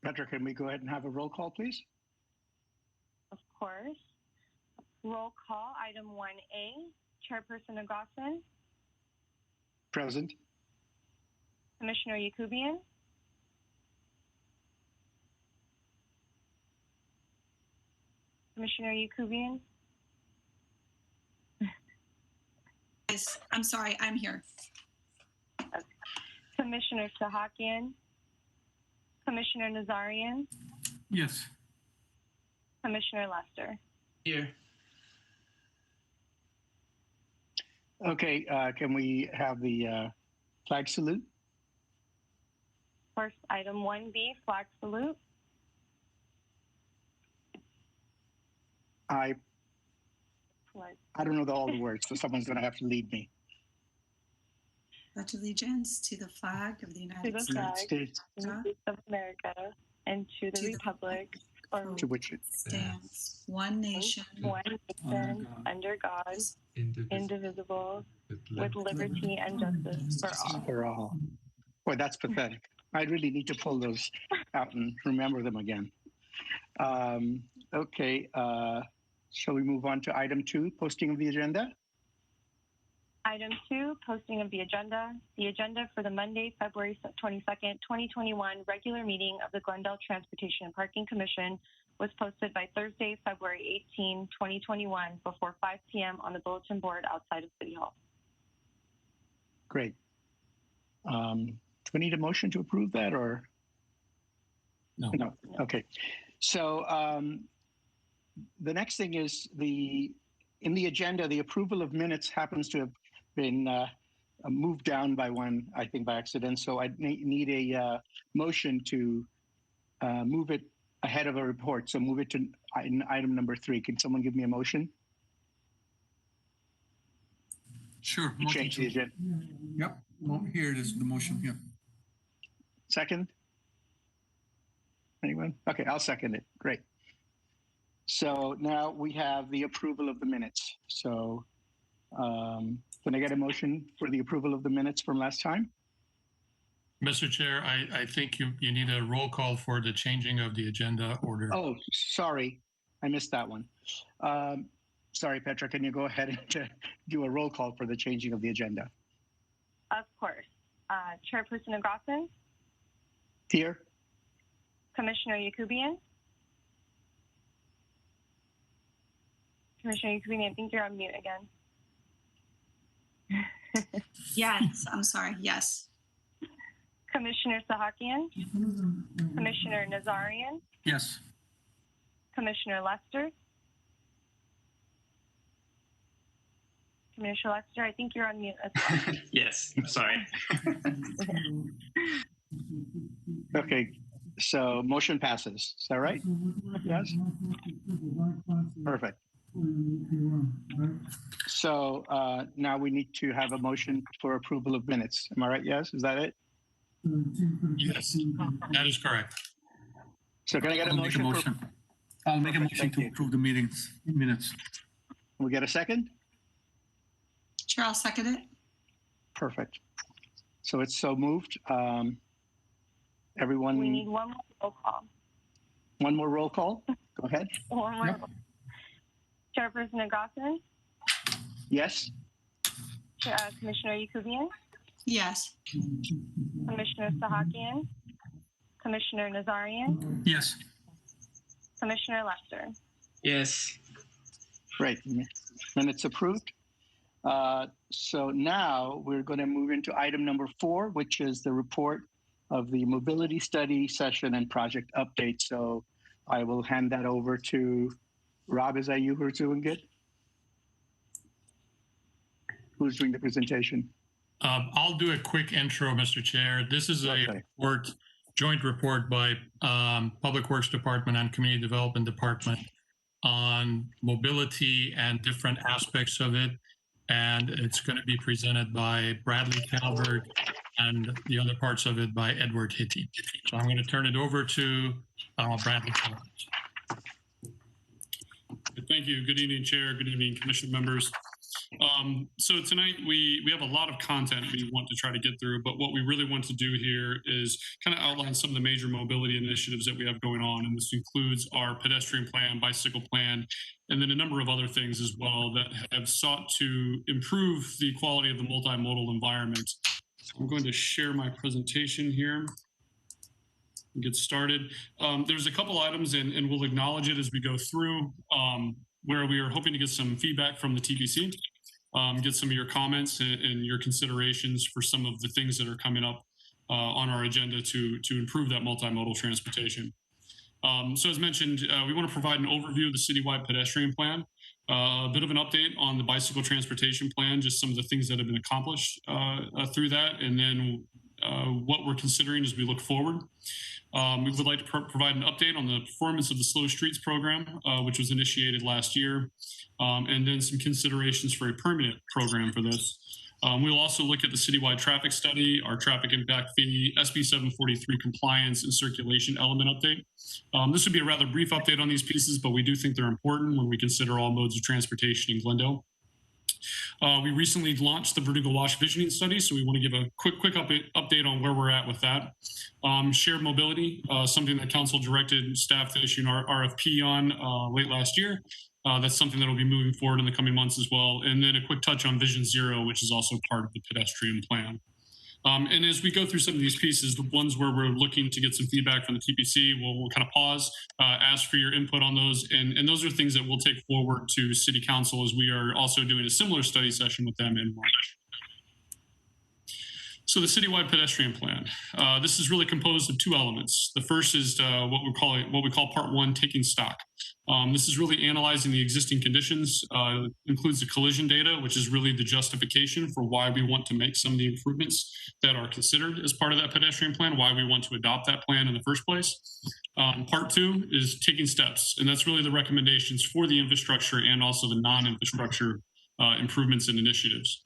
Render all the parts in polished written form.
Petra, can we go ahead and have a roll call, please? Of course. Roll call, item 1A, Chairperson Agassian, Present. Commissioner Yakubian, Commissioner Yakubian, Yes, I'm sorry, I'm here. Commissioner Sahakian, Commissioner Nazarian, Yes. Commissioner Lester. Here. Okay, can we have the flag salute? First, item 1B, flag salute. I don't know all the words, so someone's going to have to lead me. Pledge allegiance to the flag of the United States of America and to the republic for to which it stands one nation, under God, indivisible, with liberty and justice for all. for all. Boy, that's pathetic. I really need to pull those out and remember them again. Okay, shall we move on to item 2, posting of the agenda? Item 2, posting of the agenda. The agenda for the Monday, February 22nd, 2021 regular meeting of the Glendale Transportation and Parking Commission was posted by Thursday, February 18, 2021 before 5 p.m. on the bulletin board outside of City Hall. Great. Do we need a motion to approve that or? No. No. Okay. So the next thing is in the agenda, the approval of minutes happens to have been moved down by one, I think, by accident. So I need a motion to move it ahead of a report. So move it to item number 3. Can someone give me a motion? Sure. To change the agenda. Yep. Well, here it is, the motion. Yep. Second? Anyone? Okay, I'll second it. Great. So now we have the approval of the minutes. So can I get a motion for the approval of the minutes from last time? Mr. Chair, I think you need a roll call for the changing of the agenda order. Oh, sorry. I missed that one. Sorry, Petra, can you go ahead and do a roll call for the changing of the agenda? Of course. Chairperson Agassian, Here? Commissioner Yakubian. Commissioner Yakubian, I think you're on mute again. Yes, I'm sorry, yes. Commissioner Sahakian, Commissioner Nazarian, Yes. Commissioner Lester. Commissioner Lester, I think you're on mute as well. Yes, sorry. Okay, so motion passes. Is that right? Yes? Perfect. So now we need to have a motion for approval of minutes. Am I right? Yes? Is that it? Yes, that is correct. So can I get a motion? I'll make a Perfect, motion thank to you. approve the minutes. We get a second? Sure, I'll second it. Perfect. So it's so moved. Everyone, We need one more roll call. one more roll call. Go ahead. One more. Yep. Chairperson Agassian, Yes? Commissioner Yakubian, Yes. Commissioner Sahakian, Commissioner Nazarian, Yes. Commissioner Lester. Yes. Great. Minutes approved. So now we're going to move into item number 4, which is the report of the mobility study session and project update. So I will hand that over to Rob. Is that you who's doing it? Who's doing the presentation? I'll do a quick intro, Mr. Chair. This is a report, joint report by Public Works Department and Community Development Department on mobility and different aspects of it. And it's going to be presented by Bradley Calvert and the other parts of it by Edward Hitty. So I'm going to turn it over to Bradley Calvert. Thank you. Good evening, Chair. Good evening, Commission members. So tonight we have a lot of content we want to try to get through, but what we really want to do here is kind of outline some of the major mobility initiatives that we have going on. And this includes our pedestrian plan, bicycle plan, and then a number of other things as well that have sought to improve the quality of the multimodal environment. So I'm going to share my presentation here and get started. There's a couple items, and we'll acknowledge it as we go through, where we are hoping to get some feedback from the TPC. Get some of your comments and your considerations for some of the things that are coming up on our agenda to improve that multimodal transportation. So as mentioned, we want to provide an overview of the citywide pedestrian plan, a bit of an update on the bicycle transportation plan, just some of the things that have been accomplished through that, and then what we're considering as we look forward. We would like to provide an update on the performance of the Slow Streets program, which was initiated last year, and then some considerations for a permanent program for this. We'll also look at the citywide traffic study, our traffic impact fee, SB 743 compliance, and circulation element update. This would be a rather brief update on these pieces, but we do think they're important when we consider all modes of transportation in Glendale. We recently launched the vertical wash visioning study, so we want to give a quick update on where we're at with that. Shared mobility, something that council directed staff to issue an RFP on late last year. That's something that will be moving forward in the coming months as well. And then a quick touch on Vision Zero, which is also part of the pedestrian plan. And as we go through some of these pieces, the ones where we're looking to get some feedback from the TPC, we'll kind of pause, ask for your input on those. And those are things that we'll take forward to City Council as we are also doing a similar study session with them in March. So the citywide pedestrian plan. This is really composed of two elements. The first is what we call part one, taking stock. This is really analyzing the existing conditions. Includes the collision data, which is really the justification for why we want to make some of the improvements that are considered as part of that pedestrian plan, why we want to adopt that plan in the first place. Part two is taking steps, and that's really the recommendations for the infrastructure and also the non-infrastructure improvements and initiatives.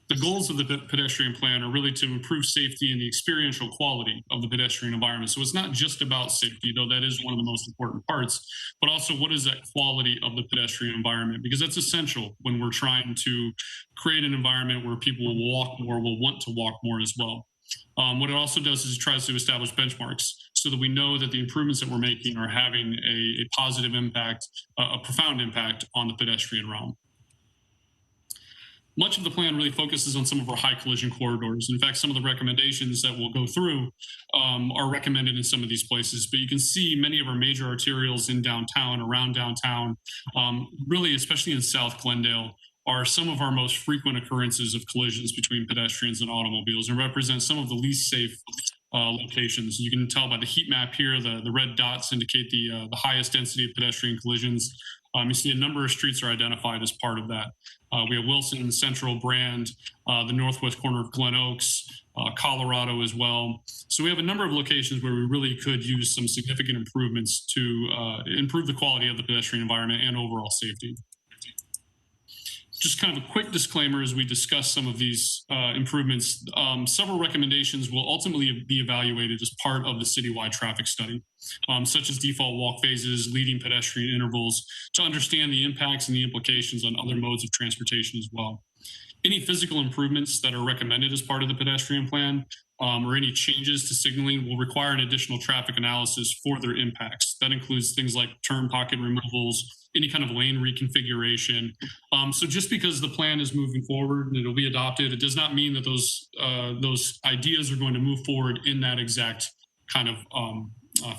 The goals of the pedestrian plan are really to improve safety and the experiential quality of the pedestrian environment. So it's not just about safety, though that is one of the most important parts, but also what is that quality of the pedestrian environment? Because that's essential when we're trying to create an environment where people will walk more, will want to walk more as well. What it also does is it tries to establish benchmarks so that we know that the improvements that we're making are having a positive impact, a profound impact on the pedestrian realm. Much of the plan really focuses on some of our high collision corridors. In fact, some of the recommendations that we'll go through are recommended in some of these places, but you can see many of our major arterials in downtown, around downtown, really, especially in South Glendale, are some of our most frequent occurrences of collisions between pedestrians and automobiles and represent some of the least safe locations. You can tell by the heat map here, the red dots indicate the highest density of pedestrian collisions. You see a number of streets are identified as part of that. We have Wilson, Central, Brand, the northwest corner of Glen Oaks, Colorado as well. So we have a number of locations where we really could use some significant improvements to improve the quality of the pedestrian environment and overall safety. Just kind of a quick disclaimer as we discuss some of these improvements. Several recommendations will ultimately be evaluated as part of the citywide traffic study, such as default walk phases, leading pedestrian intervals, to understand the impacts and the implications on other modes of transportation as well. Any physical improvements that are recommended as part of the pedestrian plan or any changes to signaling will require an additional traffic analysis for their impacts. That includes things like turn pocket removals, any kind of lane reconfiguration. So just because the plan is moving forward and it'll be adopted, it does not mean that those ideas are going to move forward in that exact kind of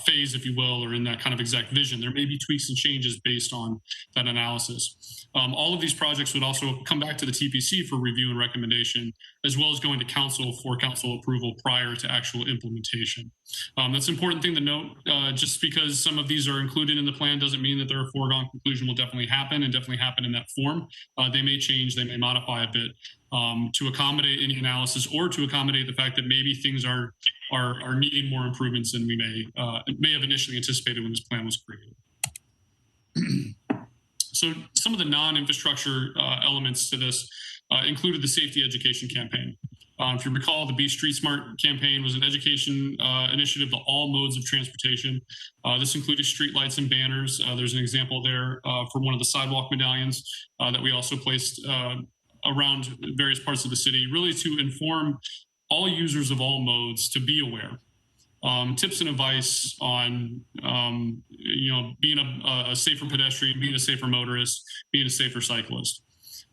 phase, if you will, or in that kind of exact vision. There may be tweaks and changes based on that analysis. All of these projects would also come back to the TPC for review and recommendation, as well as going to council for council approval prior to actual implementation. That's an important thing to note. Just because some of these are included in the plan doesn't mean that their foregone conclusion will definitely happen and definitely happen in that form. They may change, they may modify a bit to accommodate any analysis or to accommodate the fact that maybe things are needing more improvements than we may have initially anticipated when this plan was created. So some of the non-infrastructure elements to this included the safety education campaign. If you recall, the Be Street Smart campaign was an education initiative to all modes of transportation. This included street lights and banners. There's an example there for one of the sidewalk medallions that we also placed around various parts of the city, really to inform all users of all modes to be aware. Tips and advice on, being a safer pedestrian, being a safer motorist, being a safer cyclist.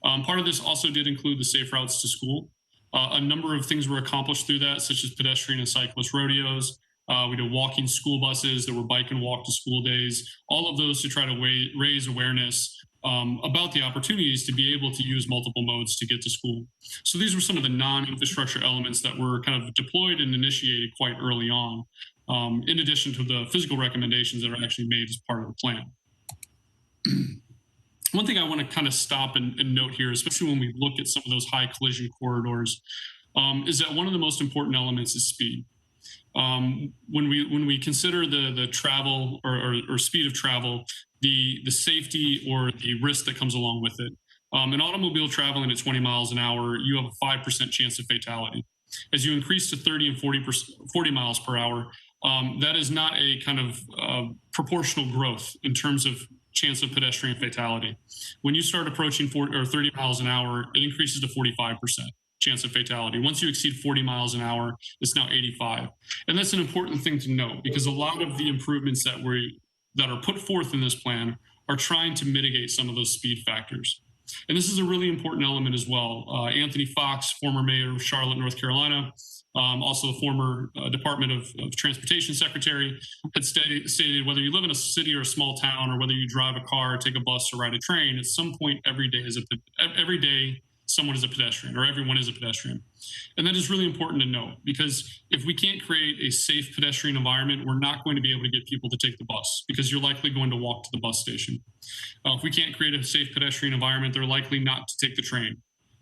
Part of this also did include the safe routes to school. A number of things were accomplished through that, such as pedestrian and cyclist rodeos. We did walking school buses. There were bike and walk to school days, all of those to try to raise awareness about the opportunities to be able to use multiple modes to get to school. So these were some of the non-infrastructure elements that were kind of deployed and initiated quite early on, in addition to the physical recommendations that are actually made as part of the plan. One thing I want to kind of stop and note here, especially when we look at some of those high collision corridors, is that one of the most important elements is speed. When we consider the travel or speed of travel, the safety or the risk that comes along with it. An automobile traveling at 20 miles an hour, you have a 5% chance of fatality. As you increase to 30 and 40 miles per hour, that is not a kind of proportional growth in terms of chance of pedestrian fatality. When you start approaching 40 or 30 miles an hour, it increases to 45% chance of fatality. Once you exceed 40 miles an hour, it's now 85. And that's an important thing to note, because a lot of the improvements that are put forth in this plan are trying to mitigate some of those speed factors. And this is a really important element as well. Anthony Fox, former mayor of Charlotte, North Carolina, also the former Department of Transportation Secretary, had stated whether you live in a city or a small town, or whether you drive a car, take a bus, or ride a train, at some point every day someone is a pedestrian, or everyone is a pedestrian. And that is really important to note, because if we can't create a safe pedestrian environment, we're not going to be able to get people to take the bus, because you're likely going to walk to the bus station. If we can't create a safe pedestrian environment, they're likely not to take the train,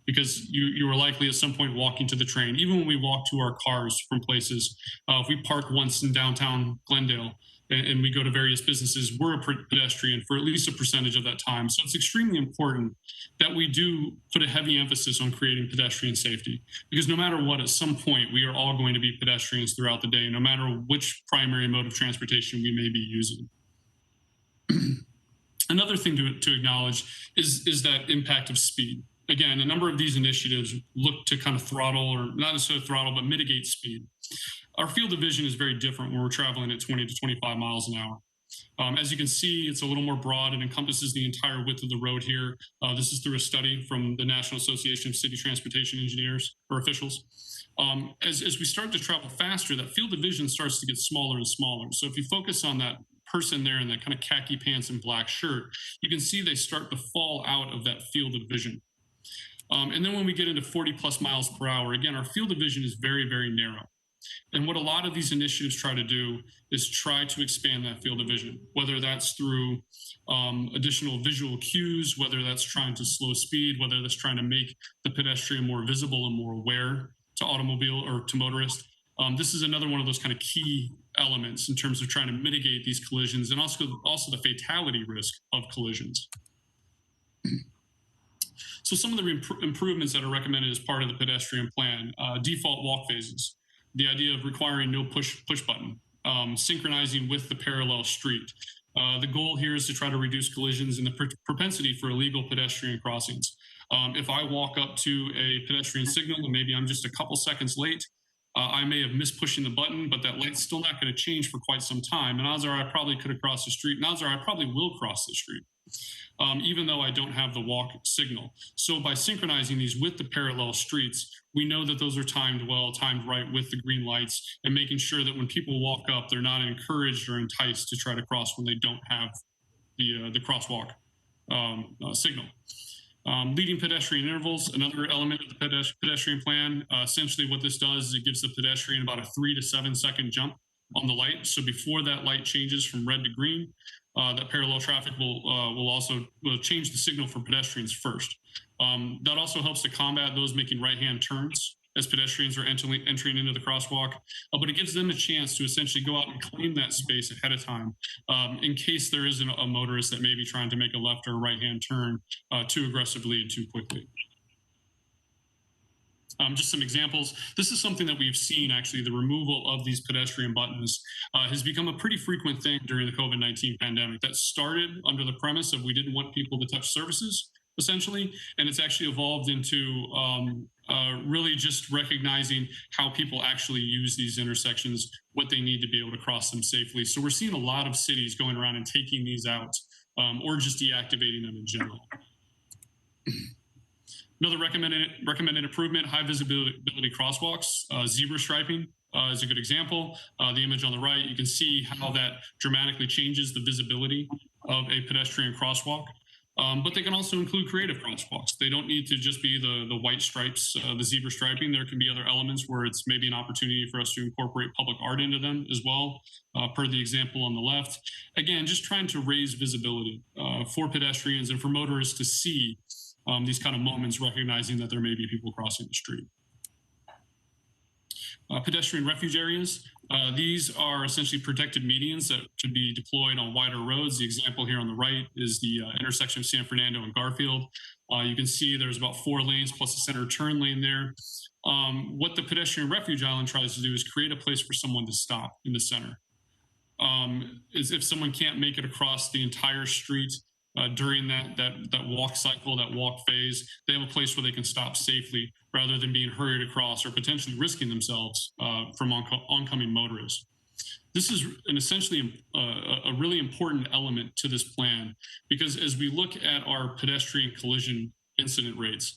because you are likely at some point walking to the train. Even when we walk to our cars from places, if we park once in downtown Glendale and we go to various businesses, we're a pedestrian for at least a percentage of that time. So it's extremely important that we do put a heavy emphasis on creating pedestrian safety, because no matter what, at some point, we are all going to be pedestrians throughout the day, no matter which primary mode of transportation we may be using. Another thing to acknowledge is that impact of speed. Again, a number of these initiatives look to kind of throttle, or not necessarily throttle, but mitigate speed. Our field of vision is very different when we're traveling at 20 to 25 miles an hour. As you can see, it's a little more broad. It encompasses the entire width of the road here. This is through a study from the National Association of City Transportation Engineers or officials. As we start to travel faster, that field of vision starts to get smaller and smaller. So if you focus on that person there in that kind of khaki pants and black shirt, you can see they start to fall out of that field of vision. And then when we get into 40 plus miles per hour, again, our field of vision is very, very narrow. And what a lot of these initiatives try to do is try to expand that field of vision, whether that's through additional visual cues, whether that's trying to slow speed, whether that's trying to make the pedestrian more visible and more aware to automobile or to motorists. This is another one of those kind of key elements in terms of trying to mitigate these collisions, and also the fatality risk of collisions. So some of the improvements that are recommended as part of the pedestrian plan, default walk phases, the idea of requiring no push button, synchronizing with the parallel street. The goal here is to try to reduce collisions and the propensity for illegal pedestrian crossings. If I walk up to a pedestrian signal and maybe I'm just a couple seconds late, I may have missed pushing the button, but that light's still not going to change for quite some time. And odds are I probably could have crossed the street, and odds are I probably will cross the street. Even though I don't have the walk signal. So by synchronizing these with the parallel streets, we know that those are timed well, timed right with the green lights, and making sure that when people walk up, they're not encouraged or enticed to try to cross when they don't have the crosswalk signal. Leading pedestrian intervals, another element of the pedestrian plan. Essentially what this does is it gives the pedestrian about a 3 to 7 second jump on the light. So before that light changes from red to green, that parallel traffic will change the signal for pedestrians first. That also helps to combat those making right-hand turns as pedestrians are entering into the crosswalk, but it gives them a chance to essentially go out and claim that space ahead of time in case there is a motorist that may be trying to make a left or a right-hand turn too aggressively and too quickly. Just some examples. This is something that we've seen, actually, the removal of these pedestrian buttons has become a pretty frequent thing during the COVID-19 pandemic. That started under the premise of we didn't want people to touch surfaces, essentially, and it's actually evolved into really just recognizing how people actually use these intersections, what they need to be able to cross them safely. So we're seeing a lot of cities going around and taking these out or just deactivating them in general. Another recommended improvement, high visibility crosswalks, zebra striping is a good example. The image on the right, you can see how that dramatically changes the visibility of a pedestrian crosswalk. But they can also include creative crosswalks. They don't need to just be the white stripes, the zebra striping. There can be other elements where it's maybe an opportunity for us to incorporate public art into them as well, per the example on the left. Again, just trying to raise visibility for pedestrians and for motorists to see these kind of moments, recognizing that there may be people crossing the street. Pedestrian refuge areas. These are essentially protected medians that could be deployed on wider roads. The example here on the right is the intersection of San Fernando and Garfield. You can see there's about 4 lanes plus a center turn lane there. What the pedestrian refuge island tries to do is create a place for someone to stop in the center. Is if someone can't make it across the entire street during that walk cycle, that walk phase, they have a place where they can stop safely rather than being hurried across or potentially risking themselves from oncoming motorists. This is essentially a really important element to this plan, because as we look at our pedestrian collision incident rates,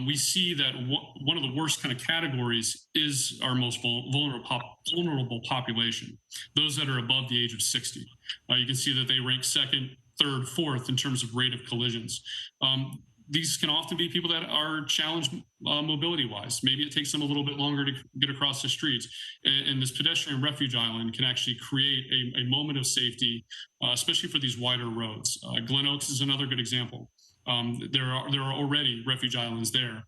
we see that one of the worst kind of categories is our most vulnerable population, those that are above the age of 60. You can see that they rank second, third, fourth in terms of rate of collisions. These can often be people that are challenged mobility-wise. Maybe it takes them a little bit longer to get across the streets. And this pedestrian refuge island can actually create a moment of safety, especially for these wider roads. Glen Oaks is another good example. There are already refuge islands there.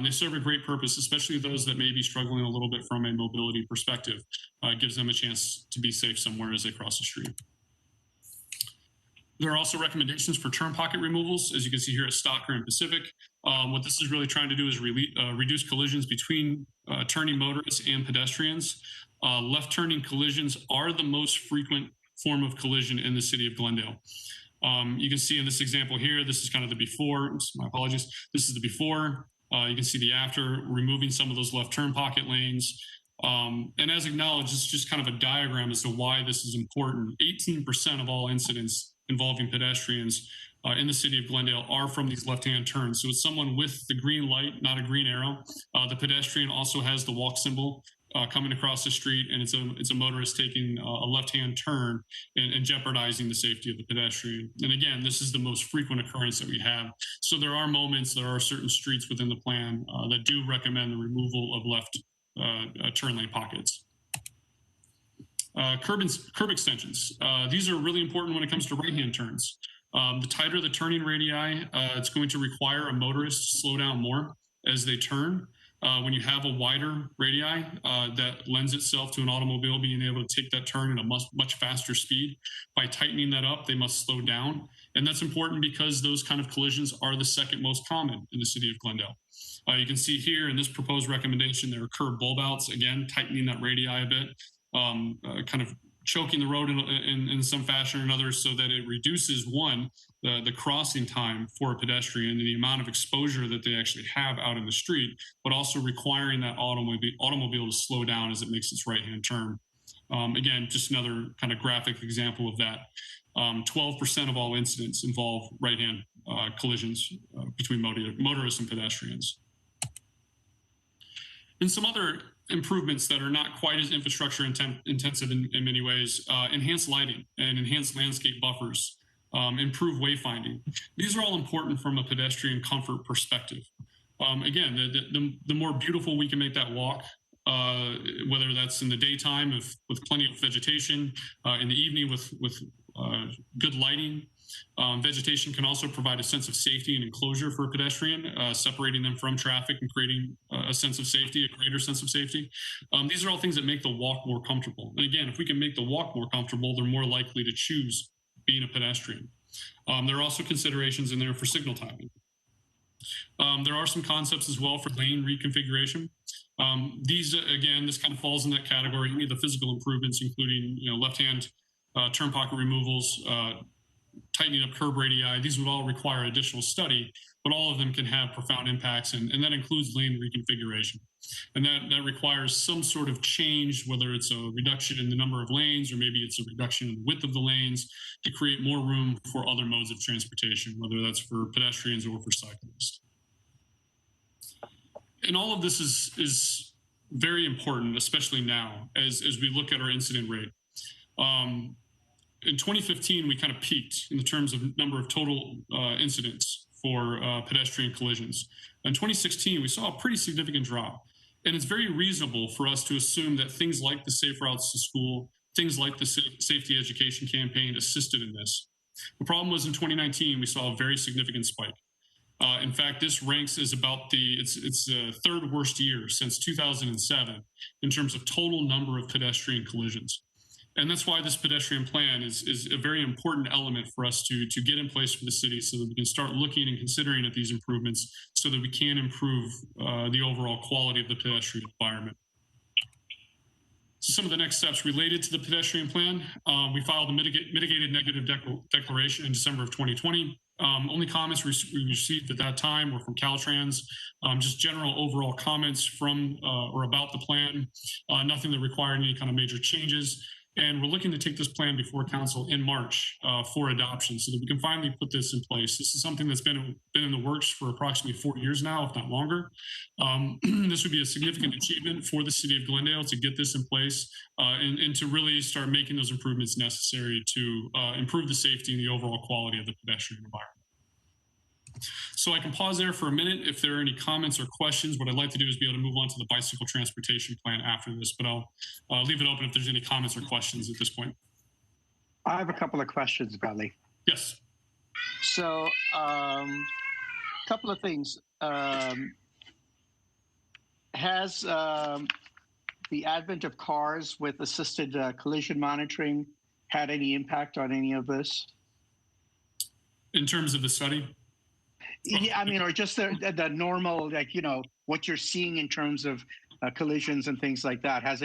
They serve a great purpose, especially those that may be struggling a little bit from a mobility perspective. It gives them a chance to be safe somewhere as they cross the street. There are also recommendations for turn pocket removals, as you can see here at Stocker and Pacific. What this is really trying to do is reduce collisions between turning motorists and pedestrians. Left turning collisions are the most frequent form of collision in the city of Glendale. You can see in this example here, this is kind of the before, my apologies. This is the before. You can see the after, removing some of those left turn pocket lanes. And as acknowledged, it's just kind of a diagram as to why this is important. 18% of all incidents involving pedestrians in the city of Glendale are from these left-hand turns. So it's someone with the green light, not a green arrow. The pedestrian also has the walk symbol coming across the street, and it's a motorist taking a left-hand turn and jeopardizing the safety of the pedestrian. And again, this is the most frequent occurrence that we have. So there are moments, there are certain streets within the plan that do recommend the removal of left turn lane pockets. Curb extensions. These are really important when it comes to right-hand turns. The tighter the turning radii, it's going to require a motorist to slow down more as they turn. When you have a wider radii, that lends itself to an automobile being able to take that turn at a much faster speed. By tightening that up, they must slow down. And that's important because those kind of collisions are the second most common in the city of Glendale. You can see here in this proposed recommendation, there are curb bulb outs, again, tightening that radii a bit. Kind of choking the road in some fashion or another so that it reduces, one, the crossing time for a pedestrian and the amount of exposure that they actually have out in the street, but also requiring that automobile to slow down as it makes its right-hand turn. Again, just another kind of graphic example of that. 12% of all incidents involve right-hand collisions between motorists and pedestrians. And some other improvements that are not quite as infrastructure intensive in many ways, enhanced lighting and enhanced landscape buffers, improve wayfinding. These are all important from a pedestrian comfort perspective. Again, the more beautiful we can make that walk, whether that's in the daytime with plenty of vegetation, in the evening with good lighting. Vegetation can also provide a sense of safety and enclosure for a pedestrian, separating them from traffic and creating a sense of safety, a greater sense of safety. These are all things that make the walk more comfortable. And again, if we can make the walk more comfortable, they're more likely to choose being a pedestrian. There are also considerations in there for signal timing. There are some concepts as well for lane reconfiguration. These, again, this kind of falls in that category. The physical improvements, including left-hand turn pocket removals, tightening up curb radii. These would all require additional study, but all of them can have profound impacts, and that includes lane reconfiguration. And that requires some sort of change, whether it's a reduction in the number of lanes or maybe it's a reduction in the width of the lanes to create more room for other modes of transportation, whether that's for pedestrians or for cyclists. And all of this is very important, especially now as we look at our incident rate. In 2015, we kind of peaked in the terms of number of total incidents for pedestrian collisions. In 2016, we saw a pretty significant drop. And it's very reasonable for us to assume that things like the Safe Routes to School, things like the Safety Education Campaign assisted in this. The problem was in 2019, we saw a very significant spike. In fact, this ranks as about it's the third worst year since 2007 in terms of total number of pedestrian collisions. And that's why this pedestrian plan is a very important element for us to get in place for the city so that we can start looking and considering at these improvements so that we can improve the overall quality of the pedestrian environment. So some of the next steps related to the pedestrian plan, we filed a mitigated negative declaration in December of 2020. Only comments we received at that time were from Caltrans, just general overall comments from or about the plan, nothing that required any kind of major changes. And we're looking to take this plan before council in March for adoption so that we can finally put this in place. This is something that's been in the works for approximately 4 years now, if not longer. This would be a significant achievement for the city of Glendale to get this in place and to really start making those improvements necessary to improve the safety and the overall quality of the pedestrian environment. So I can pause there for a minute. If there are any comments or questions, what I'd like to do is be able to move on to the bicycle transportation plan after this, but I'll leave it open if there's any comments or questions at this point. I have a couple of questions, Bradley. Yes. So a couple of things. Has the advent of cars with assisted collision monitoring had any impact on any of this? In terms of the study? Yeah, I mean, or just the normal, like, you know, what you're seeing in terms of collisions and things like that. Has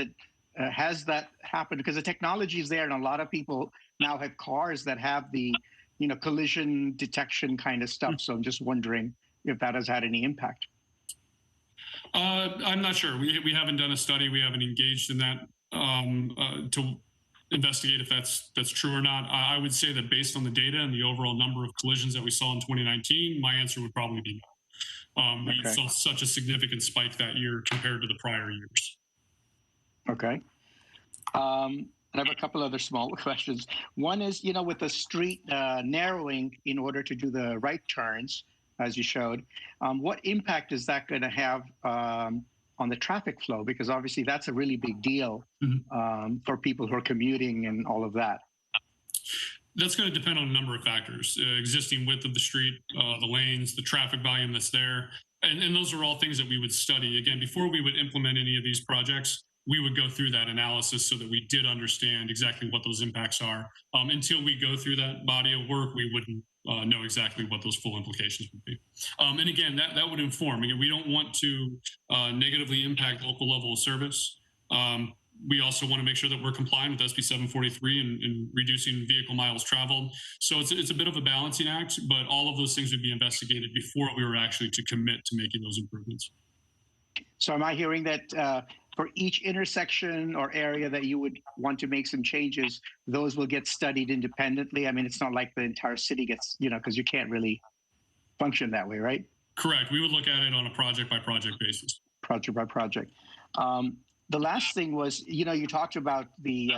that happened? Because the technology is there, and a lot of people now have cars that have the, you know, collision detection kind of stuff. So I'm just wondering if that has had any impact. I'm not sure. We haven't done a study. We haven't engaged in that to investigate if that's true or not. I would say that based on the data and the overall number of collisions that we saw in 2019, my answer would probably be no. We saw such a significant spike that year compared to the prior years. Okay. I have a couple other small questions. One is, you know, with the street narrowing in order to do the right turns, as you showed, what impact is that going to have on the traffic flow? Because obviously that's a really big deal for people who are commuting and all of that. That's going to depend on a number of factors, existing width of the street, the lanes, the traffic volume that's there. And those are all things that we would study. Again, before we would implement any of these projects, we would go through that analysis so that we did understand exactly what those impacts are. Until we go through that body of work, we wouldn't know exactly what those full implications would be. And again, that would inform. Again, we don't want to negatively impact local level of service. We also want to make sure that we're complying with SB 743 and reducing vehicle miles traveled. So it's a bit of a balancing act, but all of those things would be investigated before we were actually to commit to making those improvements. So am I hearing that for each intersection or area that you would want to make some changes, those will get studied independently? I mean, it's not like the entire city gets, you know, because you can't really function that way, right? Correct. We would look at it on a project by project basis. Project by project. The last thing was, you know, you talked about the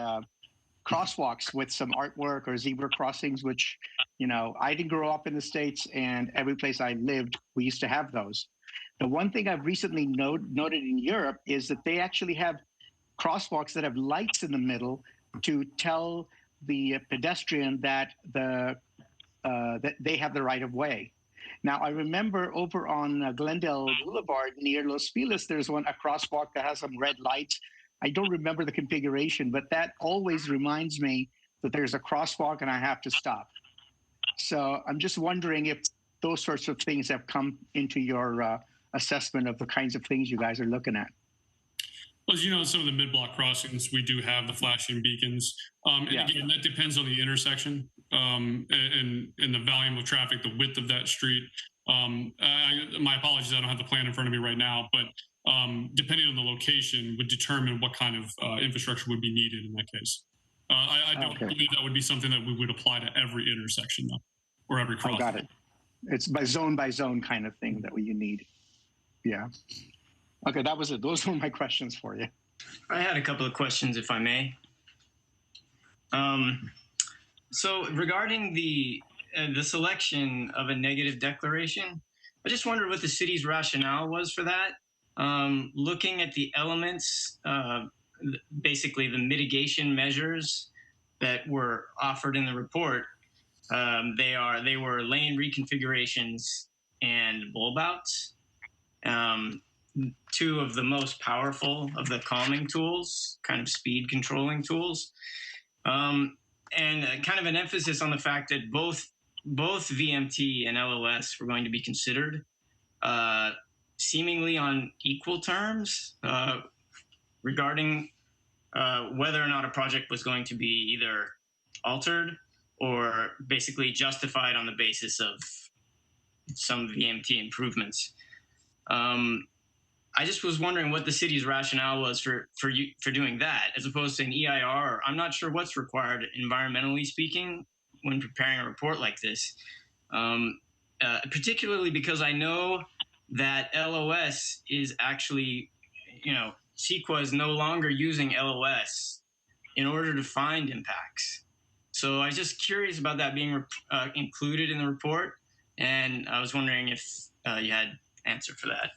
crosswalks with some artwork or zebra crossings, which, you know, I didn't grow up in the States, and every place I lived, we used to have those. The one thing I've recently noted in Europe is that they actually have crosswalks that have lights in the middle to tell the pedestrian that that they have the right of way. Now, I remember over on Glendale Boulevard near Los Feliz, there's a crosswalk that has some red lights. I don't remember the configuration, but that always reminds me that there's a crosswalk and I have to stop. So I'm just wondering if those sorts of things have come into your assessment of the kinds of things you guys are looking at. Well, as you know, some of the mid-block crossings, we do have the flashing beacons. And Yeah. again, that depends on the intersection and the volume of traffic, the width of that street. My apologies, I don't have the plan in front of me right now, but depending on the location would determine what kind of infrastructure would be needed in that case. I don't believe that would be something that we would apply to every intersection, though, or every crossing. Got it. It's by zone kind of thing that you need. Yeah. Okay, that was it. Those were my questions for you. I had a couple of questions, if I may. So regarding the selection of a negative declaration, I just wondered what the city's rationale was for that. Looking at the elements, basically the mitigation measures that were offered in the report, they were lane reconfigurations and bulb outs. Two of the most powerful of the calming tools, kind of speed controlling tools, and kind of an emphasis on the fact that both VMT and LOS were going to be considered seemingly on equal terms regarding whether or not a project was going to be either altered or basically justified on the basis of some VMT improvements. I just was wondering what the city's rationale was for doing that, as opposed to an EIR. I'm not sure what's required environmentally speaking when preparing a report like this, particularly because I know that LOS is actually, CEQA is no longer using LOS in order to find impacts. So I was just curious about that being included in the report, and I was wondering if you had an answer for that.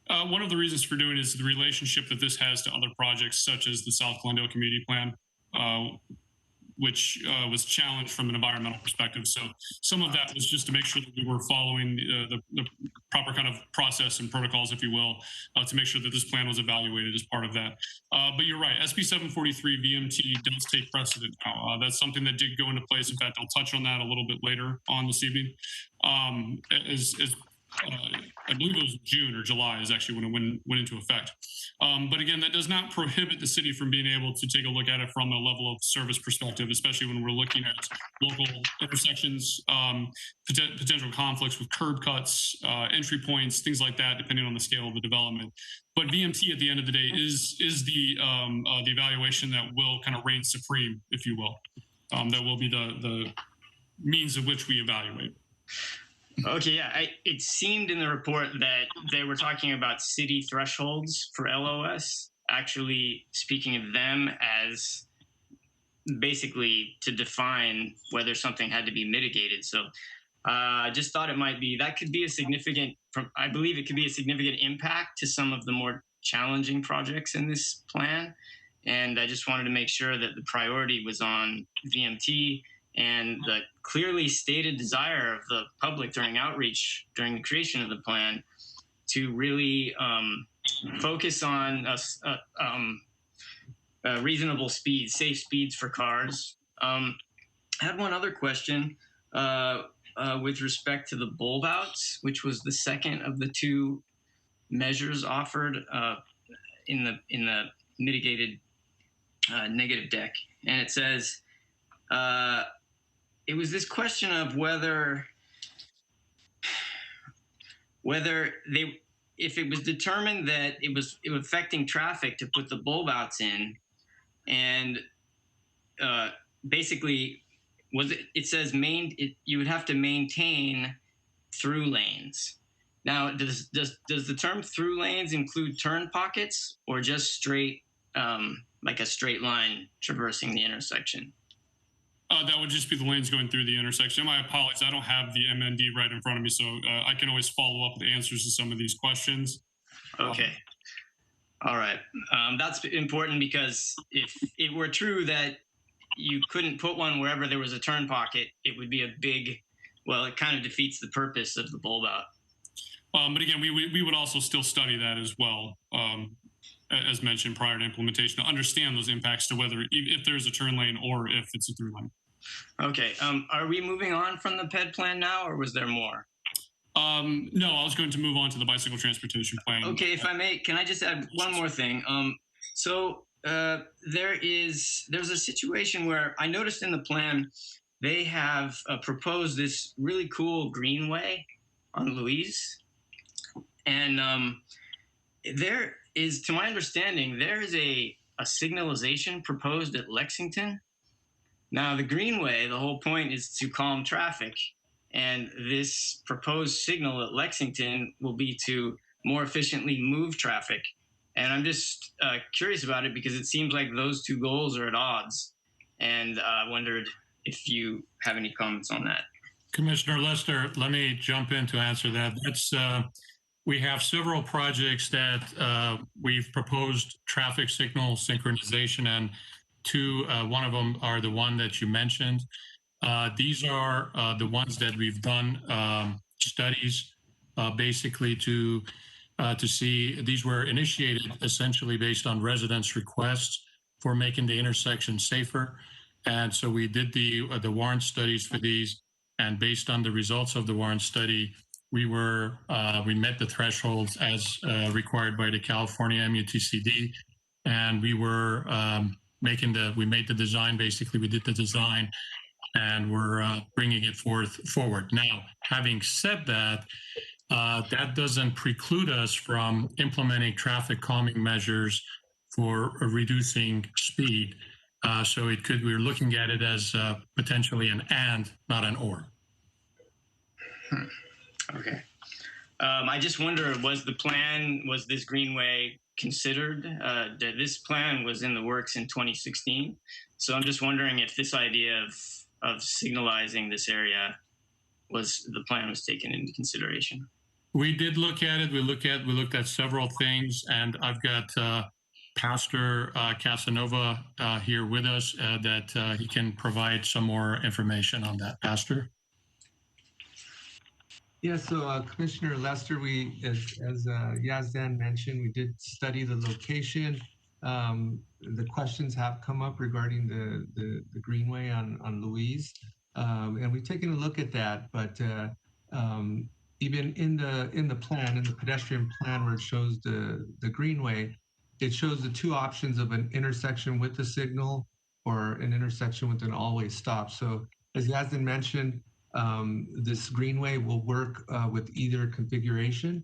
One of the reasons for doing it is the relationship that this has to other projects, such as the South Glendale Community Plan, which was challenged from an environmental perspective. So some of that was just to make sure that we were following the proper kind of process and protocols, if you will, to make sure that this plan was evaluated as part of that. But you're right, SB 743 VMT does take precedent now. That's something that did go into place. In fact, I'll touch on that a little bit later on this evening. I believe it was June or July is actually when it went into effect. But again, that does not prohibit the city from being able to take a look at it from a level of service perspective, especially when we're looking at local intersections, potential conflicts with curb cuts, entry points, things like that, depending on the scale of the development. But VMT at the end of the day is the evaluation that will kind of reign supreme, if you will. That will be the means of which we evaluate. Okay, yeah, it seemed in the report that they were talking about city thresholds for LOS, actually speaking of them as basically to define whether something had to be mitigated. So I just thought it might be, that could be a significant, I believe it could be a significant impact to some of the more challenging projects in this plan. And I just wanted to make sure that the priority was on VMT and the clearly stated desire of the public during outreach, during the creation of the plan, to really focus on reasonable speeds, safe speeds for cars. I had one other question with respect to the bulb outs, which was the second of the two measures offered in the mitigated negative deck. And it says, it was this question of whether if it was determined that it was affecting traffic to put the bulb outs in, and basically it says you would have to maintain through lanes. Now, does the term through lanes include turn pockets or just straight like a straight line traversing the intersection? That would just be the lanes going through the intersection. My apologies, I don't have the MND right in front of me, so I can always follow up with answers to some of these questions. Okay. All right. That's important because if it were true that you couldn't put one wherever there was a turn pocket, it would be a big, well, it kind of defeats the purpose of the bulb out. But again, we would also still study that as well, as mentioned prior to implementation, to understand those impacts to whether if there's a turn lane or if it's a through lane. Okay. Are we moving on from the PED plan now, or was there more? No, I was going to move on to the bicycle transportation plan. Okay, if I may, can I just add one more thing? There's a situation where I noticed in the plan they have proposed this really cool Greenway on Louise, and there is, to my understanding, there is a signalization proposed at Lexington. Now, the Greenway, the whole point is to calm traffic. And this proposed signal at Lexington will be to more efficiently move traffic. And I'm just curious about it because it seems like those two goals are at odds. And I wondered if you have any comments on that. Commissioner Lester, let me jump in to answer that. We have several projects that we've proposed traffic signal synchronization, and one of them are the one that you mentioned. These are the ones that we've done studies basically to see. These were initiated essentially based on residents' requests for making the intersection safer. And so we did the warrant studies for these, and based on the results of the warrant study, we met the thresholds as required by the California MUTCD, and we were we made the design. Basically, we did the design, and we're bringing it forward. Now, having said that, that doesn't preclude us from implementing traffic calming measures for reducing speed. So we're looking at it as potentially an and, not an or. Okay. I just wonder, was this Greenway considered? This plan was in the works in 2016. So I'm just wondering if this idea of signalizing this area the plan was taken into consideration. We did look at it. We looked at several things, and I've got Pastor Casanova here with us that he can provide some more information on that. Pastor? Yeah, so Commissioner Lester, as Yazdan mentioned, we did study the location. The questions have come up regarding the Greenway on Louise, and we've taken a look at that. But even in the plan, in the pedestrian plan where it shows the Greenway, it shows the two options of an intersection with a signal or an intersection with an always stop. So as Yazdan mentioned, this Greenway will work with either configuration.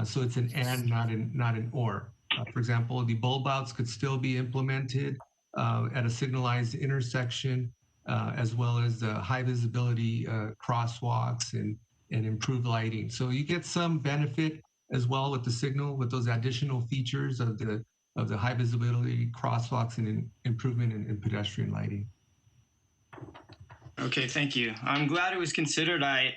So it's an and, not an or. For example, the bulb outs could still be implemented at a signalized intersection, as well as the high visibility crosswalks and improved lighting. So you get some benefit as well with the signal, with those additional features of the high visibility crosswalks and improvement in pedestrian lighting. Okay, thank you. I'm glad it was considered. I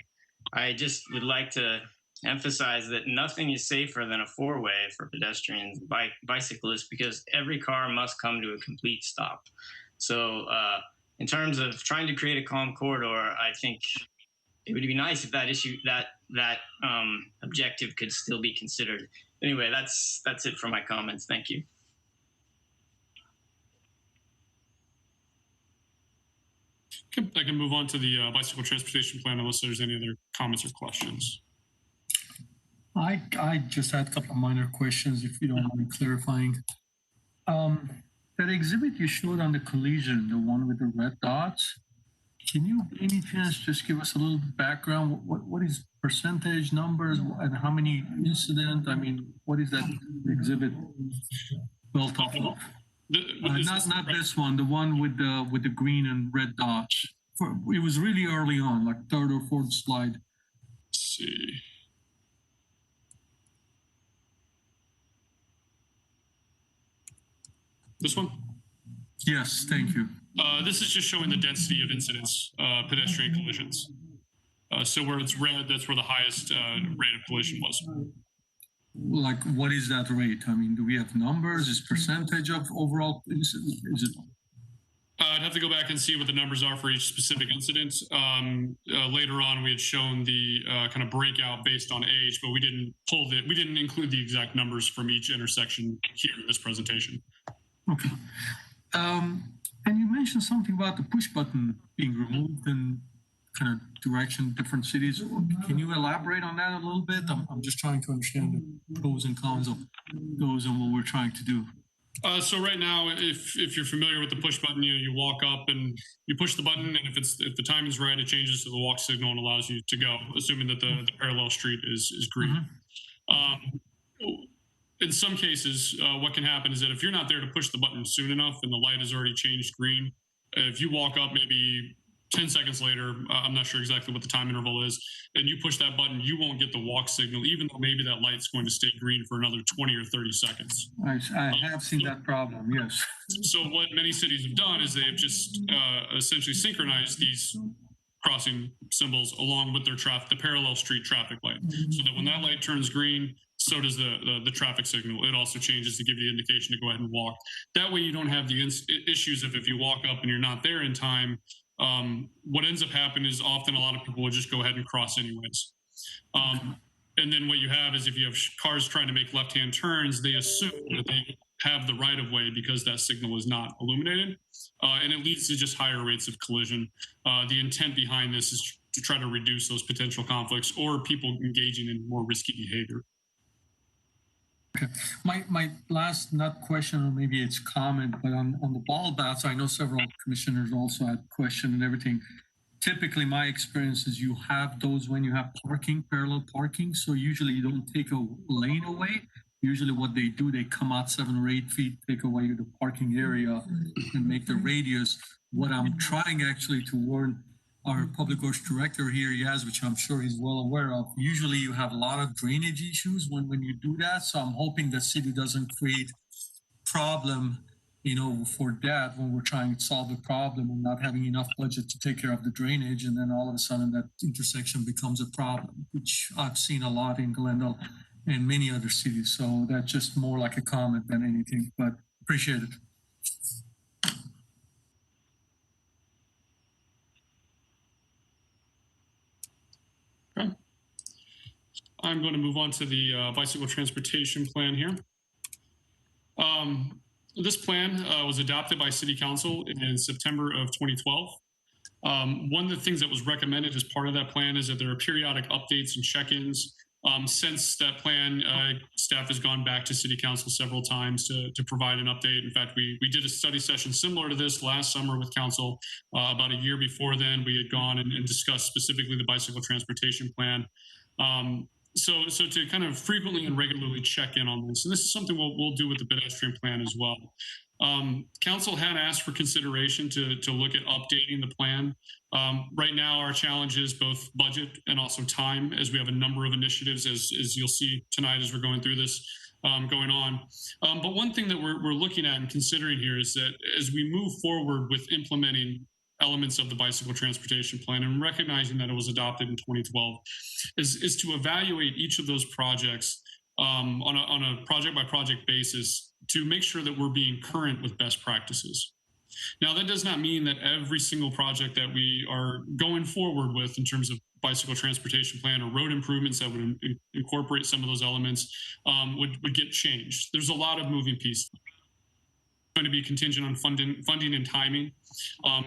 just would like to emphasize that nothing is safer than a four-way for pedestrians, bicyclists, because every car must come to a complete stop. So in terms of trying to create a calm corridor, I think it would be nice if that objective could still be considered. Anyway, that's it for my comments. Thank you. I can move on to the bicycle transportation plan unless there's any other comments or questions. I just had a couple of minor questions, if you don't mind clarifying. That exhibit you showed on the collision, the one with the red dots, can you, by any chance, just give us a little background? What is percentage numbers and how many incidents? I mean, what is that exhibit built off of? Not this one, the one with the green and red dots. It was really early on, like third or fourth slide. Let's see. This one? Yes, thank you. This is just showing the density of incidents, pedestrian collisions. So where it's red, that's where the highest rate of collision was. Like, what is that rate? I mean, do we have numbers? Is percentage of overall? Is it? I'd have to go back and see what the numbers are for each specific incident. Later on, we had shown the kind of breakout based on age, but we didn't include the exact numbers from each intersection here in this presentation. Okay. And you mentioned something about the push button being removed, and kind of direction different cities. Can you elaborate on that a little bit? I'm just trying to understand the pros and cons of those and what we're trying to do. So right now, if you're familiar with the push button, you walk up and you push the button, and if the time is right, it changes to the walk signal and allows you to go, assuming that the parallel street is green. In some cases, what can happen is that if you're not there to push the button soon enough and the light has already changed green, if you walk up maybe 10 seconds later, I'm not sure exactly what the time interval is, and you push that button, you won't get the walk signal, even though maybe that light's going to stay green for another 20 or 30 seconds. I have seen that problem, yes. So what many cities have done is they have just essentially synchronized these crossing symbols along with their the parallel street traffic light, so that when that light turns green, so does the traffic signal. It also changes to give you the indication to go ahead and walk. That way you don't have the issues of if you walk up and you're not there in time. What ends up happening is often a lot of people will just go ahead and cross anyways. And then what you have is if you have cars trying to make left-hand turns, they assume that they have the right of way because that signal is not illuminated. And it leads to just higher rates of collision. The intent behind this is to try to reduce those potential conflicts or people engaging in more risky behavior. Okay. My last, not question, or maybe it's comment, but on the ball bats, I know several commissioners also had question and everything. Typically, my experience is you have those when you have parking, parallel parking. So usually you don't take a lane away. Usually what they do, they come out 7 or 8 feet, take away the parking area and make the radius. What I'm trying actually to warn our public works director here, Yaz, which I'm sure he's well aware of, usually you have a lot of drainage issues when you do that. So I'm hoping the city doesn't create problem, for that when we're trying to solve the problem and not having enough budget to take care of the drainage. And then all of a sudden that intersection becomes a problem, which I've seen a lot in Glendale and many other cities. So that's just more like a comment than anything, but appreciate it. Okay. I'm going to move on to the bicycle transportation plan here. This plan was adopted by City Council in September of 2012. One of the things that was recommended as part of that plan is that there are periodic updates and check-ins. Since that plan, staff has gone back to City Council several times to provide an update. In fact, we did a study session similar to this last summer with Council. About a year before then, we had gone and discussed specifically the bicycle transportation plan. So to kind of frequently and regularly check in on this, and this is something we'll do with the pedestrian plan as well. Council had asked for consideration to look at updating the plan. Right now, our challenge is both budget and also time, as we have a number of initiatives, as you'll see tonight as we're going through this going on. But one thing that we're looking at and considering here is that as we move forward with implementing elements of the bicycle transportation plan and recognizing that it was adopted in 2012 is to evaluate each of those projects on a project by project basis to make sure that we're being current with best practices. Now, that does not mean that every single project that we are going forward with in terms of bicycle transportation plan or road improvements that would incorporate some of those elements would get changed. There's a lot of moving pieces. Going to be contingent on funding and timing.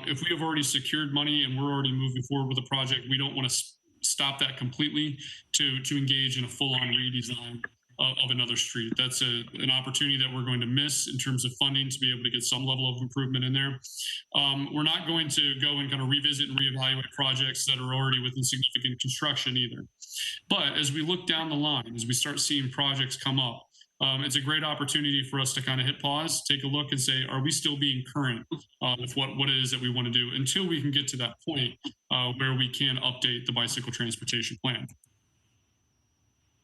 If we have already secured money and we're already moving forward with a project, we don't want to stop that completely to engage in a full-on redesign of another street. That's an opportunity that we're going to miss in terms of funding to be able to get some level of improvement in there. We're not going to go and kind of revisit and reevaluate projects that are already within significant construction either. But as we look down the line, as we start seeing projects come up, it's a great opportunity for us to kind of hit pause, take a look and say, are we still being current with what it is that we want to do until we can get to that point where we can update the bicycle transportation plan.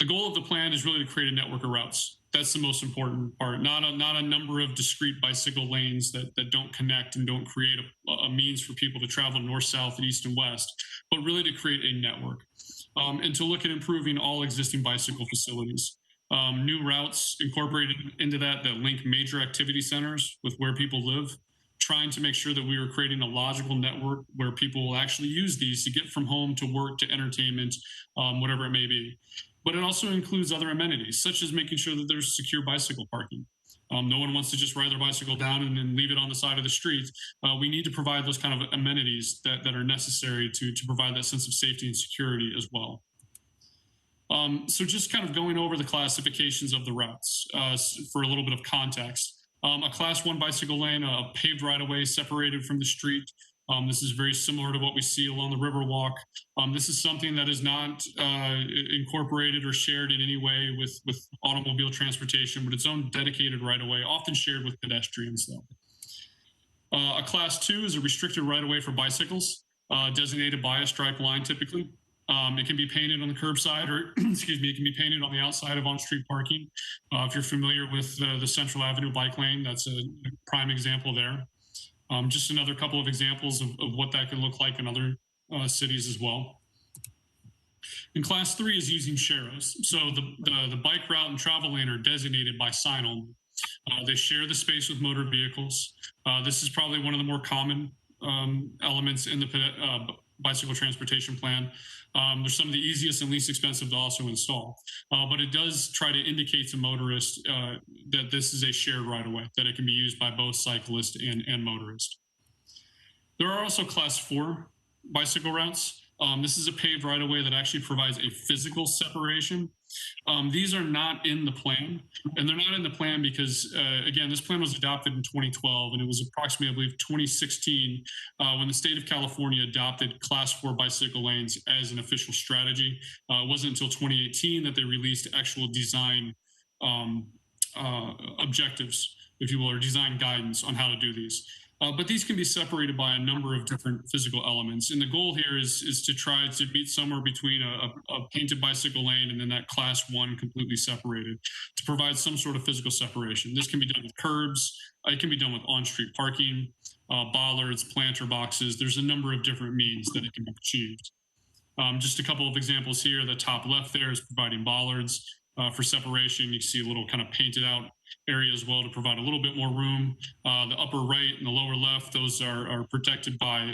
The goal of the plan is really to create a network of routes. That's the most important part, not a number of discrete bicycle lanes that don't connect and don't create a means for people to travel north, south, and east and west, but really to create a network and to look at improving all existing bicycle facilities. New routes incorporated into that link major activity centers with where people live, trying to make sure that we are creating a logical network where people will actually use these to get from home to work to entertainment, whatever it may be. But it also includes other amenities, such as making sure that there's secure bicycle parking. No one wants to just ride their bicycle down and then leave it on the side of the street. We need to provide those kind of amenities that are necessary to provide that sense of safety and security as well. So just kind of going over the classifications of the routes for a little bit of context. A class 1 bicycle lane, a paved right-of-way separated from the street. This is very similar to what we see along the Riverwalk. This is something that is not incorporated or shared in any way with automobile transportation, but its own dedicated right-of-way, often shared with pedestrians though. A class 2 is a restricted right-of-way for bicycles, designated by a stripe line typically. It can be painted on the curbside, or excuse me, it can be painted on the outside of on-street parking. If you're familiar with the Central Avenue bike lane, that's a prime example there. Just another couple of examples of what that can look like in other cities as well. And class 3 is using sharrows. So the bike route and travel lane are designated by sign only. They share the space with motor vehicles. This is probably one of the more common elements in the bicycle transportation plan. They're some of the easiest and least expensive to also install, but it does try to indicate to motorists that this is a shared right-of-way, that it can be used by both cyclist and motorist. There are also class 4 bicycle routes. This is a paved right-of-way that actually provides a physical separation. These are not in the plan, and they're not in the plan because, again, this plan was adopted in 2012, and it was approximately, I believe, 2016 when the state of California adopted class 4 bicycle lanes as an official strategy. It wasn't until 2018 that they released actual design objectives, if you will, or design guidance on how to do these. But these can be separated by a number of different physical elements. And the goal here is to try to meet somewhere between a painted bicycle lane and then that class 1 completely separated to provide some sort of physical separation. This can be done with curbs. It can be done with on-street parking, bollards, planter boxes. There's a number of different means that it can be achieved. Just a couple of examples here. The top left there is providing bollards for separation. You see a little kind of painted out area as well to provide a little bit more room. The upper right and the lower left, those are protected by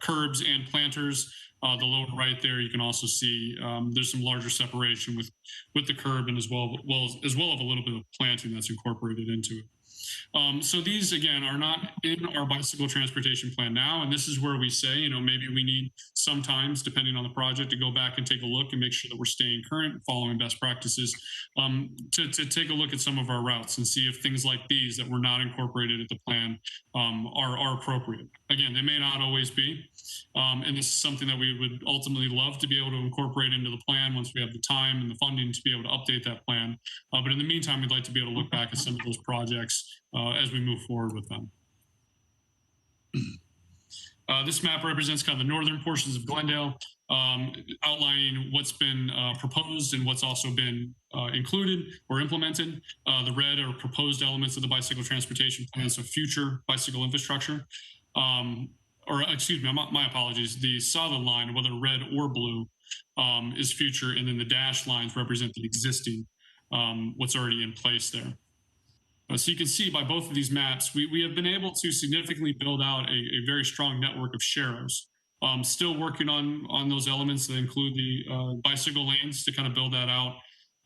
curbs and planters. The lower right there, you can also see there's some larger separation with the curb, and as well as a little bit of planting that's incorporated into it. So these, again, are not in our bicycle transportation plan now, and this is where we say, maybe we need sometimes, depending on the project, to go back and take a look and make sure that we're staying current, following best practices, to take a look at some of our routes and see if things like these that were not incorporated at the plan are appropriate. Again, they may not always be, and this is something that we would ultimately love to be able to incorporate into the plan once we have the time and the funding to be able to update that plan. But in the meantime, we'd like to be able to look back at some of those projects as we move forward with them. This map represents kind of the northern portions of Glendale, outlining what's been proposed and what's also been included or implemented. The red are proposed elements of the bicycle transportation plan, so future bicycle infrastructure. Or excuse me, my apologies. The solid line, whether red or blue, is future, and then the dashed lines represent the existing, what's already in place there. So you can see by both of these maps, we have been able to significantly build out a very strong network of sharrows. Still working on those elements that include the bicycle lanes to kind of build that out.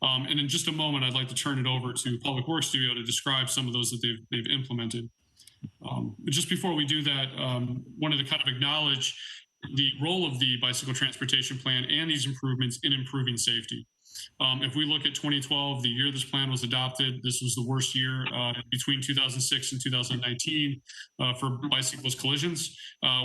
And in just a moment, I'd like to turn it over to Public Works Studio to describe some of those that they've implemented. But just before we do that, wanted to kind of acknowledge the role of the bicycle transportation plan and these improvements in improving safety. If we look at 2012, the year this plan was adopted, this was the worst year between 2006 and 2019 for bicyclist collisions.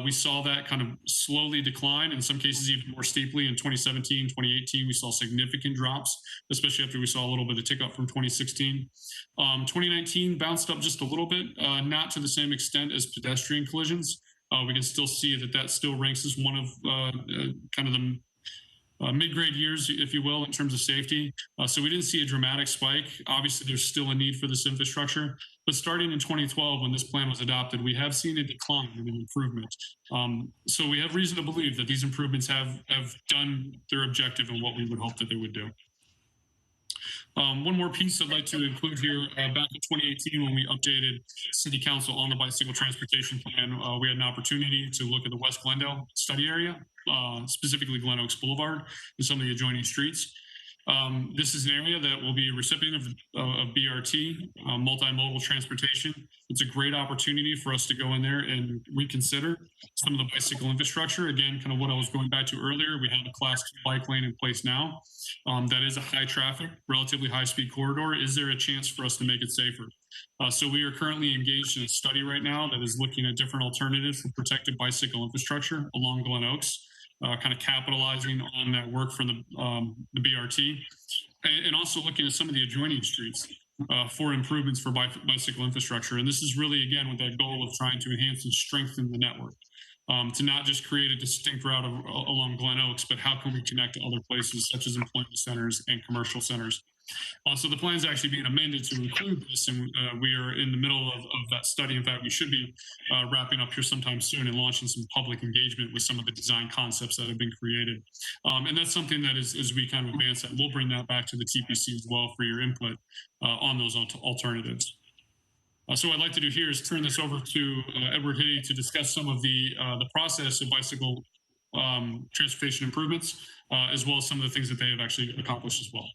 We saw that kind of slowly decline, in some cases even more steeply in 2017, 2018. We saw significant drops, especially after we saw a little bit of tick up from 2016. 2019 bounced up just a little bit, not to the same extent as pedestrian collisions. We can still see that still ranks as one of kind of the mid-grade years, if you will, in terms of safety. So we didn't see a dramatic spike. Obviously, there's still a need for this infrastructure. But starting in 2012, when this plan was adopted, we have seen a decline and an improvement. So we have reason to believe that these improvements have done their objective and what we would hope that they would do. One more piece I'd like to include here, back in 2018 when we updated City Council on the bicycle transportation plan, we had an opportunity to look at the West Glendale study area, specifically Glen Oaks Boulevard and some of the adjoining streets. This is an area that will be a recipient of BRT, multimodal transportation. It's a great opportunity for us to go in there and reconsider some of the bicycle infrastructure. Again, kind of what I was going back to earlier, we have a class 2 bike lane in place now. That is a high traffic, relatively high speed corridor. Is there a chance for us to make it safer? So we are currently engaged in a study right now that is looking at different alternatives for protected bicycle infrastructure along Glen Oaks. Kind of capitalizing on that work from the BRT, and also looking at some of the adjoining streets for improvements for bicycle infrastructure. And this is really, again, with that goal of trying to enhance and strengthen the network, to not just create a distinct route along Glen Oaks, but how can we connect to other places such as employment centers and commercial centers. So the plan is actually being amended to include this, and we are in the middle of that study. In fact, we should be wrapping up here sometime soon and launching some public engagement with some of the design concepts that have been created. And that's something that as we kind of advance that, we'll bring that back to the TPC as well for your input on those alternatives. So what I'd like to do here is turn this over to Edward Hitty to discuss some of the process of bicycle transportation improvements, as well as some of the things that they have actually accomplished as well.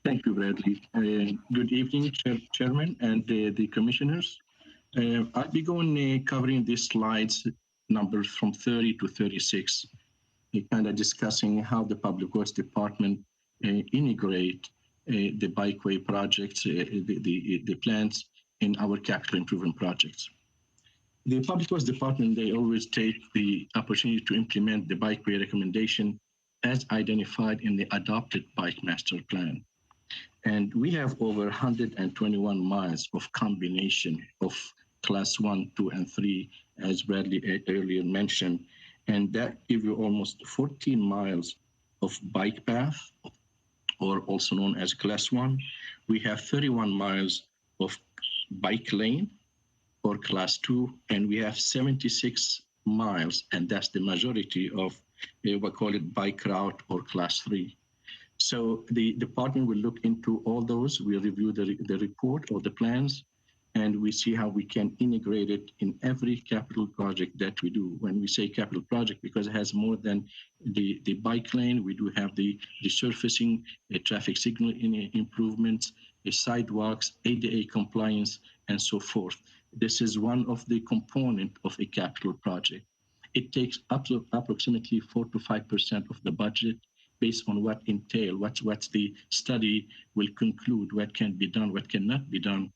Thank you, Bradley. Good evening, Chairman and the commissioners. I'll be going covering these slides numbers from 30 to 36, kind of discussing how the Public Works Department integrate the bikeway projects, the plans in our capital improvement projects. The Public Works Department, they always take the opportunity to implement the bikeway recommendation as identified in the adopted Bike Master Plan. And we have over 121 miles of combination of class 1, 2, and 3, as Bradley earlier mentioned. And that gives you almost 14 miles of bike path, or also known as class 1. We have 31 miles of bike lane, or class 2, and we have 76 miles, and that's the majority of, we call it bike route or class 3. So the department will look into all those. We'll review the report or the plans, and we see how we can integrate it in every capital project that we do. When we say capital project, because it has more than the bike lane, we do have the resurfacing, traffic signal improvements, sidewalks, ADA compliance, and so forth. This is one of the components of a capital project. It takes up to approximately 4 to 5% of the budget, based on what entail, what's the study will conclude, what can be done, what cannot be done,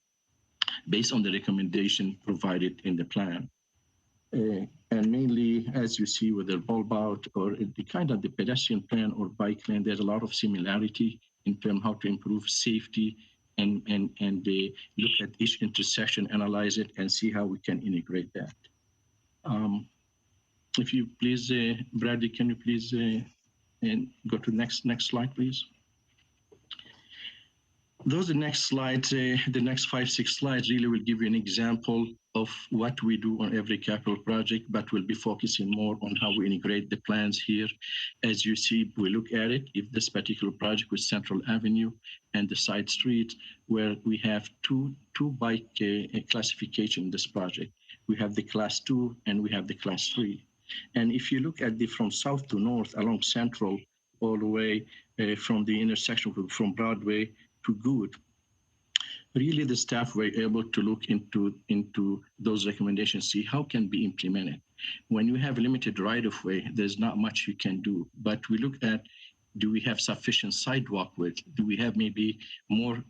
based on the recommendation provided in the plan. And mainly, as you see with the bulb out or the kind of the pedestrian plan or bike lane, there's a lot of similarity in terms of how to improve safety and look at each intersection, analyze it, and see how we can integrate that. If you please, Bradley, can you please and go to next slide, please. Those are the next slides, the next 5-6 slides really will give you an example of what we do on every capital project, but we'll be focusing more on how we integrate the plans here. As you see, we look at it, if this particular project with Central Avenue and the side streets, where we have two bike classification in this project. We have the class 2 and we have the class 3. And if you look at from south to north along Central, all the way from the intersection from Broadway to Good, really the staff were able to look into those recommendations, see how can be implemented. When you have limited right-of-way, there's not much you can do. But we look at, do we have sufficient sidewalk width? Do we have maybe more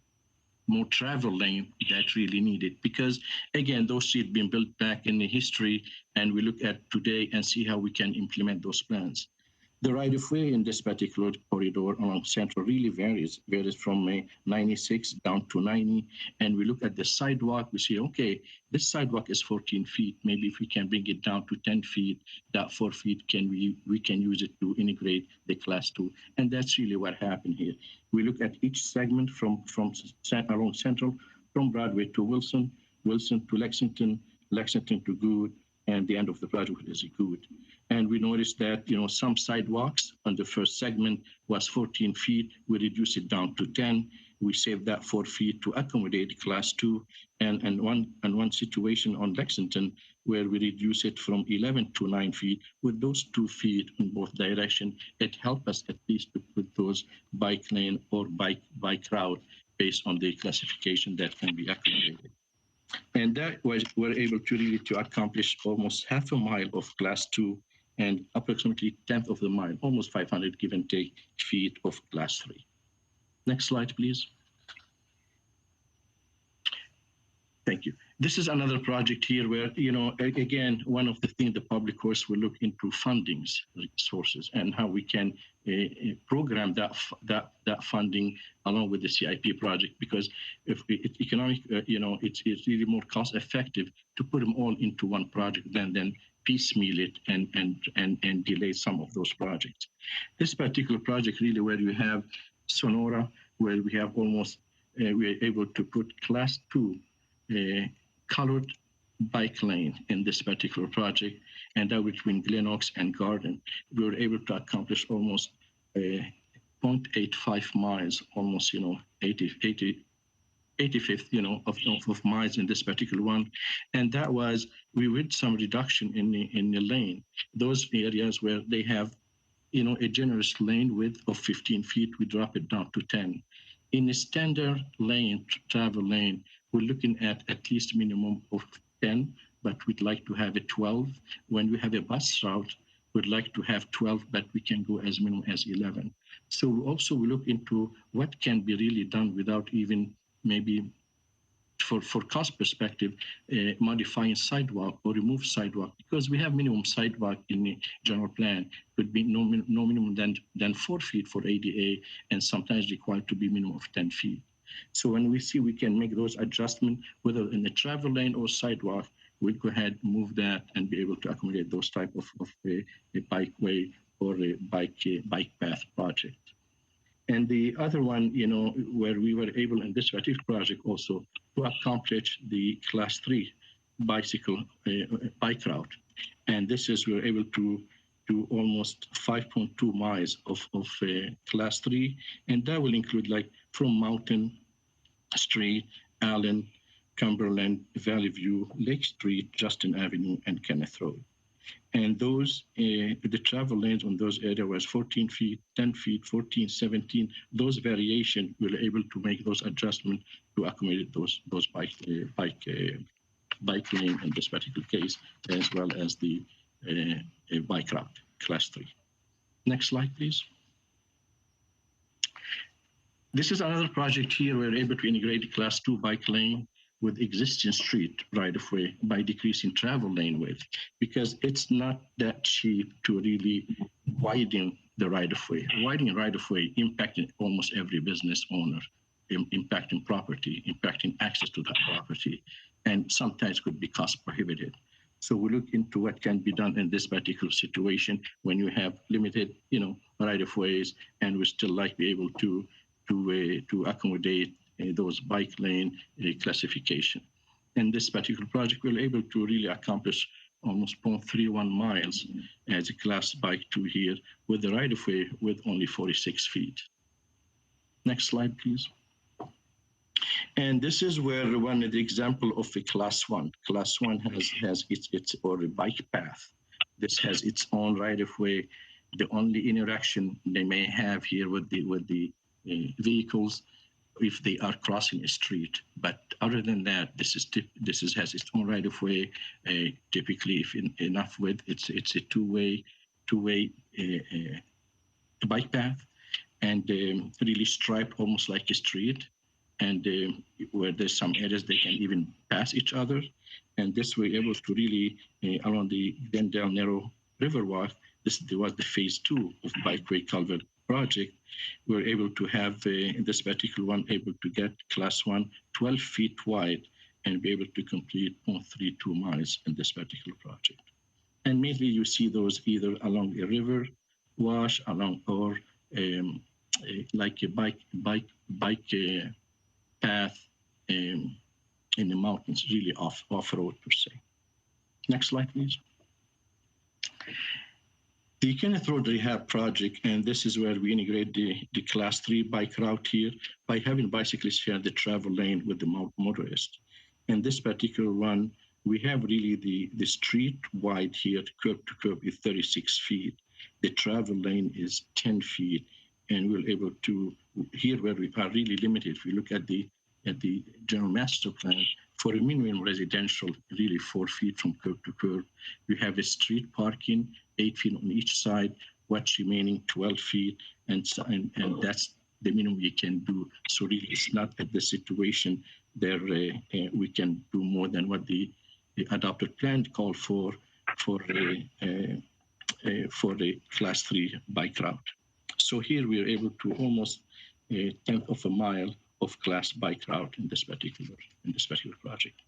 travel lane that really needed? Because again, those streets been built back in the history, and we look at today and see how we can implement those plans. The right-of-way in this particular corridor along Central really varies from 96 down to 90. And we look at the sidewalk, we say, okay, this sidewalk is 14 feet. Maybe if we can bring it down to 10 feet, that 4 feet, we can use it to integrate the class 2. And that's really what happened here. We look at each segment from along Central, from Broadway to Wilson, Wilson to Lexington, Lexington to Good, and the end of the project is Good. And we noticed that, some sidewalks on the first segment was 14 feet. We reduced it down to 10. We saved that 4 feet to accommodate class 2. And one situation on Lexington where we reduced it from 11 to 9 feet. With those 2 feet in both directions, it helped us at least to put those bike lane or bike route based on the classification that can be accommodated. And that was, we're able to really to accomplish almost half a mile of class 2 and approximately 1/10 of the mile, almost 500 give and take feet of class 3. Next slide, please. Thank you. This is another project here where, you know, again, one of the things the public works will look into fundings sources and how we can program that funding along with the CIP project, because if economic, you know, it's really more cost effective to put them all into one project than piecemeal it and delay some of those projects. This particular project really where you have Sonora, where we have almost, we are able to put class 2 colored bike lane in this particular project, and that between Glen Oaks and Garden, we were able to accomplish almost 0.85 miles, almost, you know, 85th, you know, of miles in this particular one. And that was, we with some reduction in the lane, those areas where they have, you know, a generous lane width of 15 feet, we drop it down to 10. In a standard lane, travel lane, we're looking at least minimum of 10, but we'd like to have a 12. When we have a bus route, we'd like to have 12, but we can go as minimum as 11. So also we look into what can be really done without even maybe for cost perspective, modifying sidewalk or remove sidewalk, because we have minimum sidewalk in the general plan, could be no minimum than 4 feet for ADA, and sometimes required to be minimum of 10 feet. So when we see we can make those adjustments, whether in the travel lane or sidewalk, we'll go ahead, move that, and be able to accommodate those type of a bikeway or a bike path project. And the other one, you know, where we were able in this particular project also to accomplish the class 3 bicycle bike route. And this is, we're able to do almost 5.2 miles of class 3. And that will include like from Mountain Street, Allen, Cumberland, Valley View, Lake Street, Justin Avenue, and Kenneth Road. And those, the travel lanes on those areas was 14 feet, 10 feet, 14, 17. Those variation, we were able to make those adjustments to accommodate those bike lane in this particular case, as well as the bike route, class 3. Next slide, please. This is another project here. We're able to integrate the class 2 bike lane with existing street right-of-way by decreasing travel lane width, because it's not that cheap to really widen the right-of-way. Widening right-of-way impacting almost every business owner, impacting property, impacting access to that property, and sometimes could be cost prohibitive. So we look into what can be done in this particular situation when you have limited, you know, right-of-ways, and we still like be able to accommodate those bike lane classification. In this particular project, we were able to really accomplish almost 0.31 miles as a class bike 2 here with the right-of-way with only 46 feet. Next slide, please. And this is where one of the example of a class 1. Class 1 has its or a bike path. This has its own right-of-way. The only interaction they may have here with the vehicles if they are crossing a street, but other than that, this has its own right of way. Typically, if enough width, it's a two-way bike path, and really striped almost like a street, and where there's some areas they can even pass each other, and this way able to really along the Glendale Narrow Riverwalk. This was the phase 2 of bikeway culvert project. We're able to have in this particular one able to get class 1 12 feet wide and be able to complete 0.32 miles in this particular project. And mainly you see those either along a river wash along or like a bike path in the mountains, really off-road per se. Next slide, please. The Kenneth Road Rehab project, and this is where we integrate the class 3 bike route here by having bicyclists share the travel lane with the motorist. And this particular one, we have really the street wide here, curb to curb is 36 feet. The travel lane is 10 feet, and we're able to, here where we are really limited, if we look at the general master plan, for a minimum residential, really 4 feet from curb to curb, we have a street parking, 8 feet on each side, what's remaining 12 feet, and that's the minimum we can do. So really, it's not at the situation there we can do more than what the adopted plan called for a class 3 bike route. So here we are able to almost a tenth of a mile of class bike route in this particular project.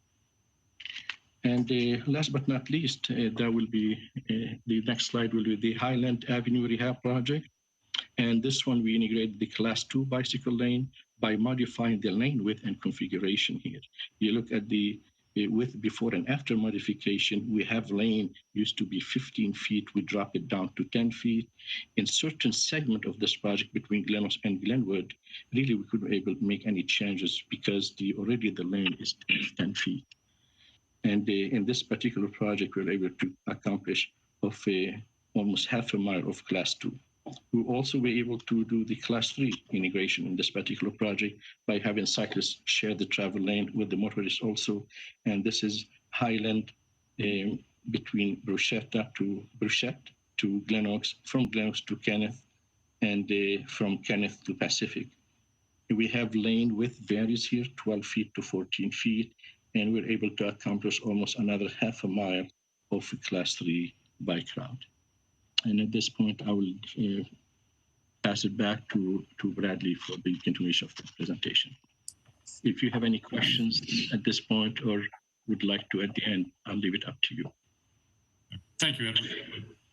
And last but not least, there will be the next slide will be the Highland Avenue Rehab project. And this one, we integrated the class 2 bicycle lane by modifying the lane width and configuration here. You look at the width before and after modification, we have lane used to be 15 feet, we drop it down to 10 feet. In certain segment of this project between Glenos and Glenwood, really we couldn't able to make any changes because already the lane is 10 feet. And in this particular project, we're able to accomplish almost half a mile of class 2. We'll also be able to do the class 3 integration in this particular project by having cyclists share the travel lane with the motorists also. And this is Highland between Bruchette to Glenox, from Glenox to Kenneth, and from Kenneth to Pacific. We have lane width varies here, 12 feet to 14 feet, and we're able to accomplish almost another half a mile of a class 3 bike route. And at this point, I will pass it back to Bradley for the continuation of the presentation. If you have any questions at this point or would like to at the end, I'll leave it up to you. Thank you, Edward.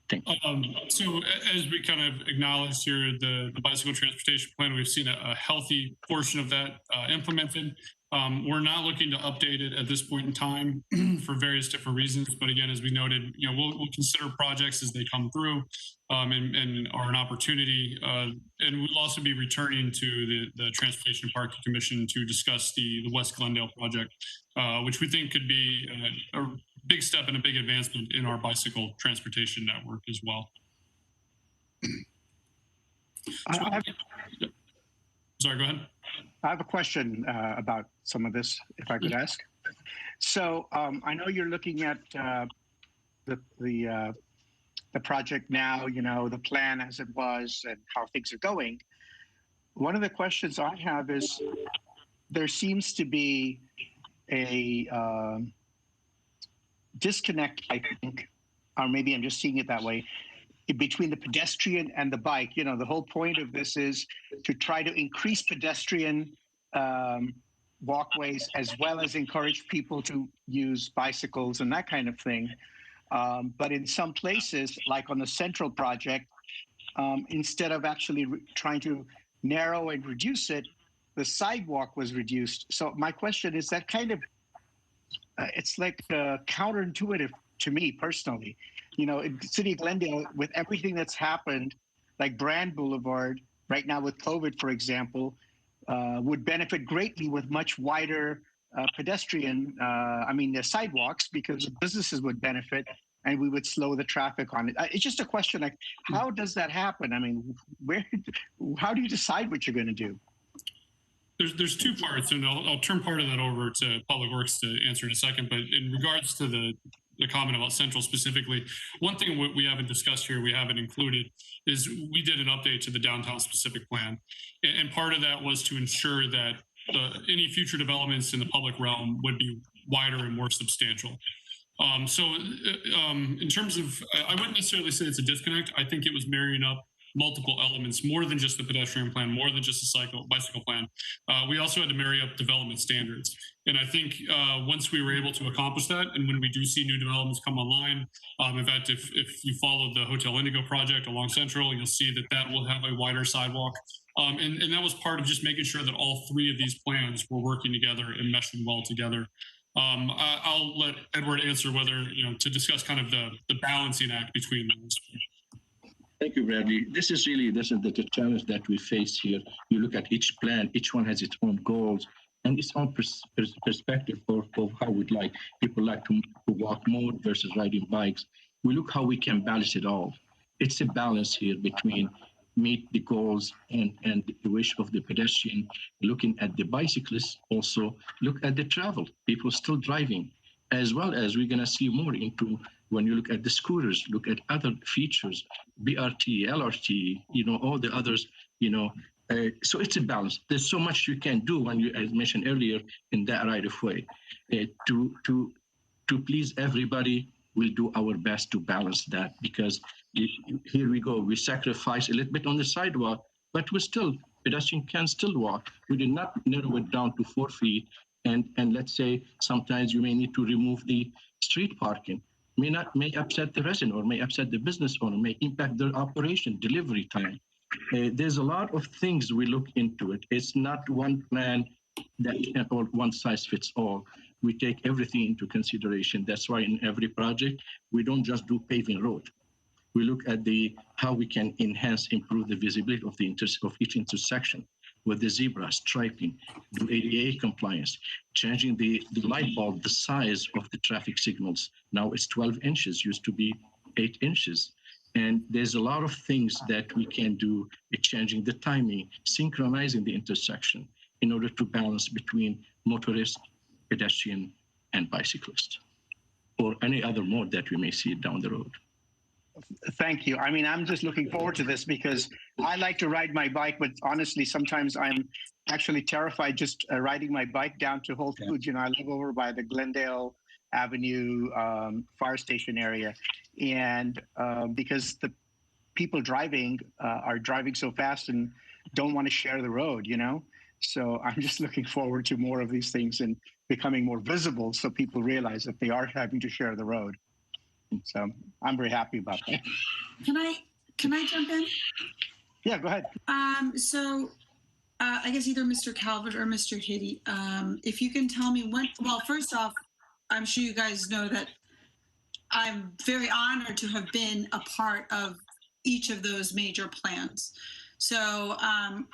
Thank you. So as we kind of acknowledged here, the bicycle transportation plan, we've seen a healthy portion of that implemented. We're not looking to update it at this point in time for various different reasons. But again, as we noted, we'll consider projects as they come through and are an opportunity. And we'll also be returning to the Transportation and Parking Commission to discuss the West Glendale project, which we think could be a big step and a big advancement in our bicycle transportation network as well. Sorry, go ahead. I have a question about some of this, if I could ask. So I know you're looking at the project now, the plan as it was and how things are going. One of the questions I have is there seems to be a disconnect, I think, or maybe I'm just seeing it that way, between the pedestrian and the bike. The whole point of this is to try to increase pedestrian walkways as well as encourage people to use bicycles and that kind of thing. But in some places, like on the Central project, instead of actually trying to narrow and reduce it, the sidewalk was reduced. So my question is that kind of, it's like counterintuitive to me personally. In City of Glendale, with everything that's happened, like Brand Boulevard, right now with COVID, for example, would benefit greatly with much wider pedestrian, the sidewalks, because businesses would benefit and we would slow the traffic on it. It's just a question, like, how does that happen? How do you decide what you're going to do? There's two parts, and I'll turn part of that over to Public Works to answer in a second. But in regards to the comment about Central specifically, one thing we haven't discussed here, we haven't included, is we did an update to the downtown specific plan. And part of that was to ensure that any future developments in the public realm would be wider and more substantial. In terms of, I wouldn't necessarily say it's a disconnect. I think it was marrying up multiple elements, more than just the pedestrian plan, more than just the bicycle plan. We also had to marry up development standards. And I think once we were able to accomplish that, and when we do see new developments come online, in fact, if you followed the Hotel Indigo project along Central, you'll see that will have a wider sidewalk. And that was part of just making sure that all three of these plans were working together and meshing well together. I'll let Edward answer whether, to discuss kind of the balancing act between those. Thank you, Bradley. This is the challenge that we face here. You look at each plan, each one has its own goals and its own perspective for how we'd like. People like to walk more versus riding bikes. We look how we can balance it all. It's a balance here between meet the goals and the wish of the pedestrian. Looking at the bicyclists, also look at the travel, people still driving, as well as we're going to see more into when you look at the scooters, look at other features, BRT, LRT, all the others, so it's a balance. There's so much you can do when you, as mentioned earlier, in that right of way. To please everybody, we'll do our best to balance that, because here we go. We sacrifice a little bit on the sidewalk, but pedestrian can still walk. We did not narrow it down to 4 feet. And let's say sometimes you may need to remove the street parking. May upset the resident, or may upset the business owner, may impact their operation, delivery time. There's a lot of things we look into it. It's not one plan or one size fits all. We take everything into consideration. That's why in every project, we don't just do paving road. We look at how we can improve the visibility of each intersection with the zebra striping, do ADA compliance, changing the light bulb, the size of the traffic signals. Now it's 12 inches, used to be 8 inches. And there's a lot of things that we can do, changing the timing, synchronizing the intersection in order to balance between motorist, pedestrian, and bicyclist, or any other mode that we may see down the road. Thank you. I mean, I'm just looking forward to this because I like to ride my bike, but honestly, sometimes I'm actually terrified just riding my bike down to Whole Foods. I live over by the Glendale Avenue fire station area. And because the people driving are driving so fast and don't want to share the road, So I'm just looking forward to more of these things and becoming more visible so people realize that they are having to share the road. So I'm very happy about that. Can I jump in? Yeah, go ahead. So I guess either Mr. Calvert or Mr. Hitty, if you can tell me well, first off, I'm sure you guys know that I'm very honored to have been a part of each of those major plans. So I'm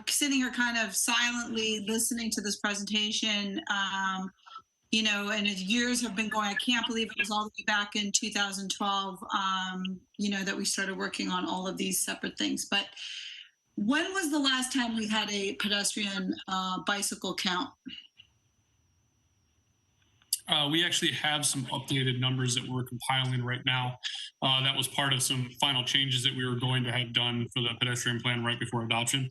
sitting here kind of silently listening to this presentation, and as years have been going, I can't believe it was all the way back in 2012, that we started working on all of these separate things. But when was the last time we had a pedestrian bicycle count? We actually have some updated numbers that we're compiling right now. That was part of some final changes that we were going to have done for the pedestrian plan right before adoption.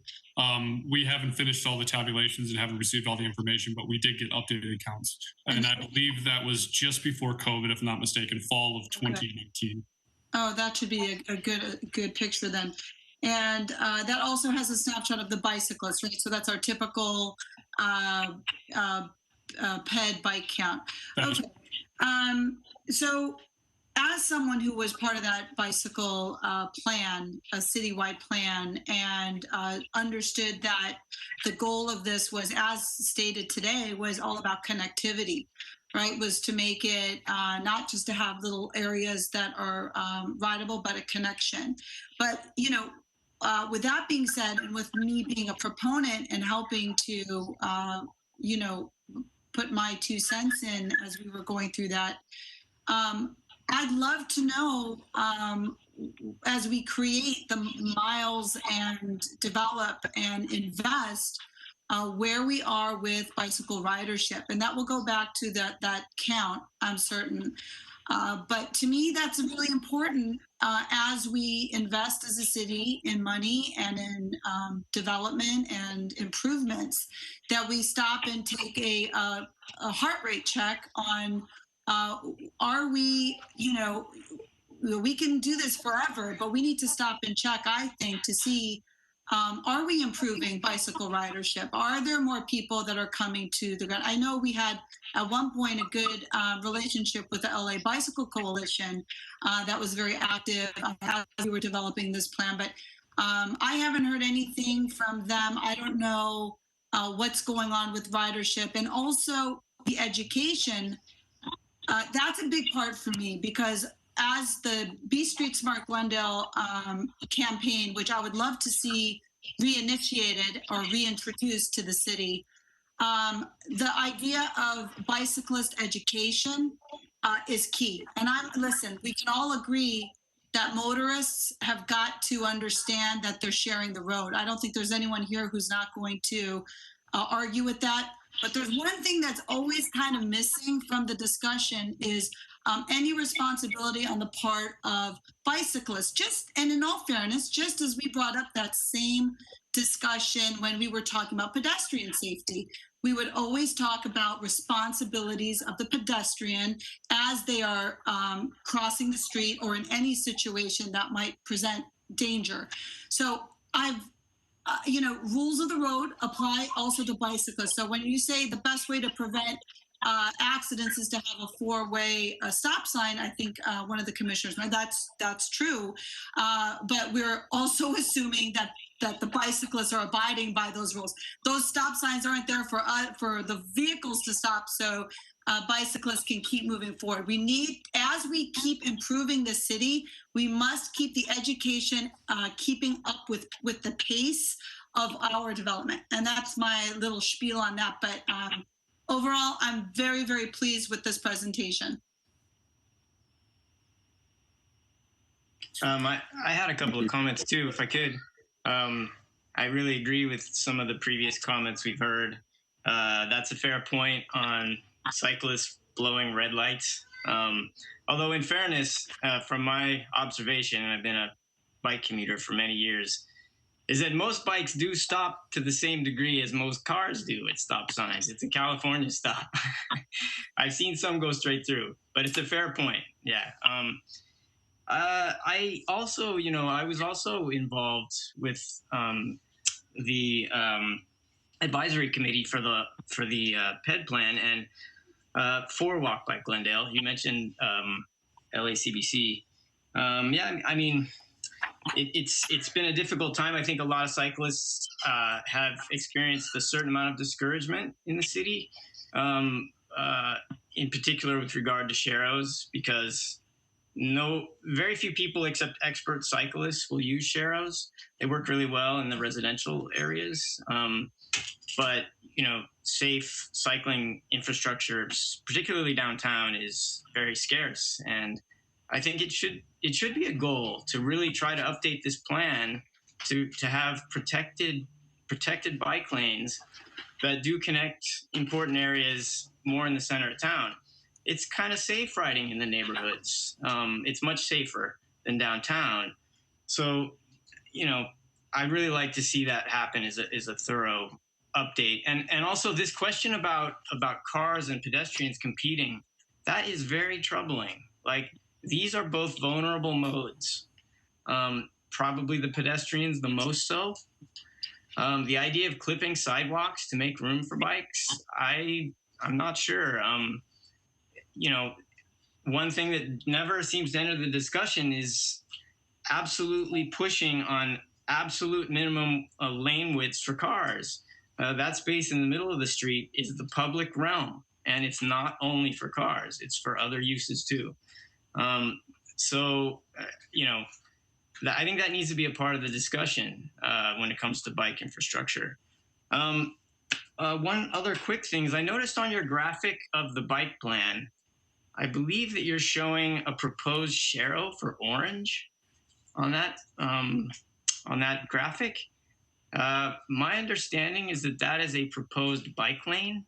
We haven't finished all the tabulations and haven't received all the information, but we did get updated counts. And I believe that was just before COVID, if I'm not mistaken, fall of 2019. Oh, that should be a good picture then. And that also has a snapshot of the bicyclists, right? So that's our typical PED bike count. Okay. So as someone who was part of that bicycle plan, a citywide plan, and understood that the goal of this was, as stated today, was all about connectivity, right? Was to make it not just to have little areas that are rideable, but a connection. But, with that being said, and with me being a proponent and helping to, put my 2 cents in as we were going through that, I'd love to know, as we create the miles and develop and invest, where we are with bicycle ridership. And that will go back to that count, I'm certain. But to me, that's really important as we invest as a city in money and in development and improvements, that we stop and take a heart rate check on, are we, we can do this forever, but we need to stop and check, I think, to see, are we improving bicycle ridership? Are there more people that are coming to the ground? I know we had at one point a good relationship with the LA Bicycle Coalition that was very active as we were developing this plan, but I haven't heard anything from them. I don't know what's going on with ridership, and also the education. That's a big part for me, because as the B Street Smart Glendale campaign, which I would love to see reinitiated or reintroduced to the city, the idea of bicyclist education is key. And listen, we can all agree that motorists have got to understand that they're sharing the road. I don't think there's anyone here who's not going to argue with that. But there's one thing that's always kind of missing from the discussion is any responsibility on the part of bicyclists. And in all fairness, just as we brought up that same discussion when we were talking about pedestrian safety, we would always talk about responsibilities of the pedestrian as they are crossing the street or in any situation that might present danger. So rules of the road apply also to bicyclists. So when you say the best way to prevent accidents is to have a four-way stop sign, I think one of the commissioners, that's true. But we're also assuming that the bicyclists are abiding by those rules. Those stop signs aren't there for the vehicles to stop, so bicyclists can keep moving forward. We need, as we keep improving the city, we must keep the education keeping up with the pace of our development. And that's my little spiel on that. But overall, I'm very, very pleased with this presentation. I had a couple of comments too, if I could. I really agree with some of the previous comments we've heard. That's a fair point on cyclists blowing red lights. Although in fairness, from my observation, and I've been a bike commuter for many years, is that most bikes do stop to the same degree as most cars do at stop signs. It's a California stop. I've seen some go straight through, but it's a fair point. Yeah. I also, I was also involved with the advisory committee for the PED plan and for Walk by Glendale. You mentioned LACBC. Yeah, I mean, it's been a difficult time. I think a lot of cyclists have experienced a certain amount of discouragement in the city, in particular with regard to sharrows, because very few people except expert cyclists will use sharrows. They work really well in the residential areas, but safe cycling infrastructure, particularly downtown, is very scarce. And I think it should be a goal to really try to update this plan to have protected bike lanes that do connect important areas more in the center of town. It's kind of safe riding in the neighborhoods. It's much safer than downtown. So, I'd really like to see that happen as a thorough update. And also this question about cars and pedestrians competing, that is very troubling. Like, these are both vulnerable modes. Probably the pedestrians the most so. The idea of clipping sidewalks to make room for bikes, I'm not sure. One thing that never seems to enter the discussion is absolutely pushing on absolute minimum lane widths for cars. That space in the middle of the street is the public realm, and it's not only for cars, it's for other uses too. I think that needs to be a part of the discussion when it comes to bike infrastructure. One other quick thing is I noticed on your graphic of the bike plan, I believe that you're showing a proposed sharrow for Orange on that graphic. My understanding is that is a proposed bike lane,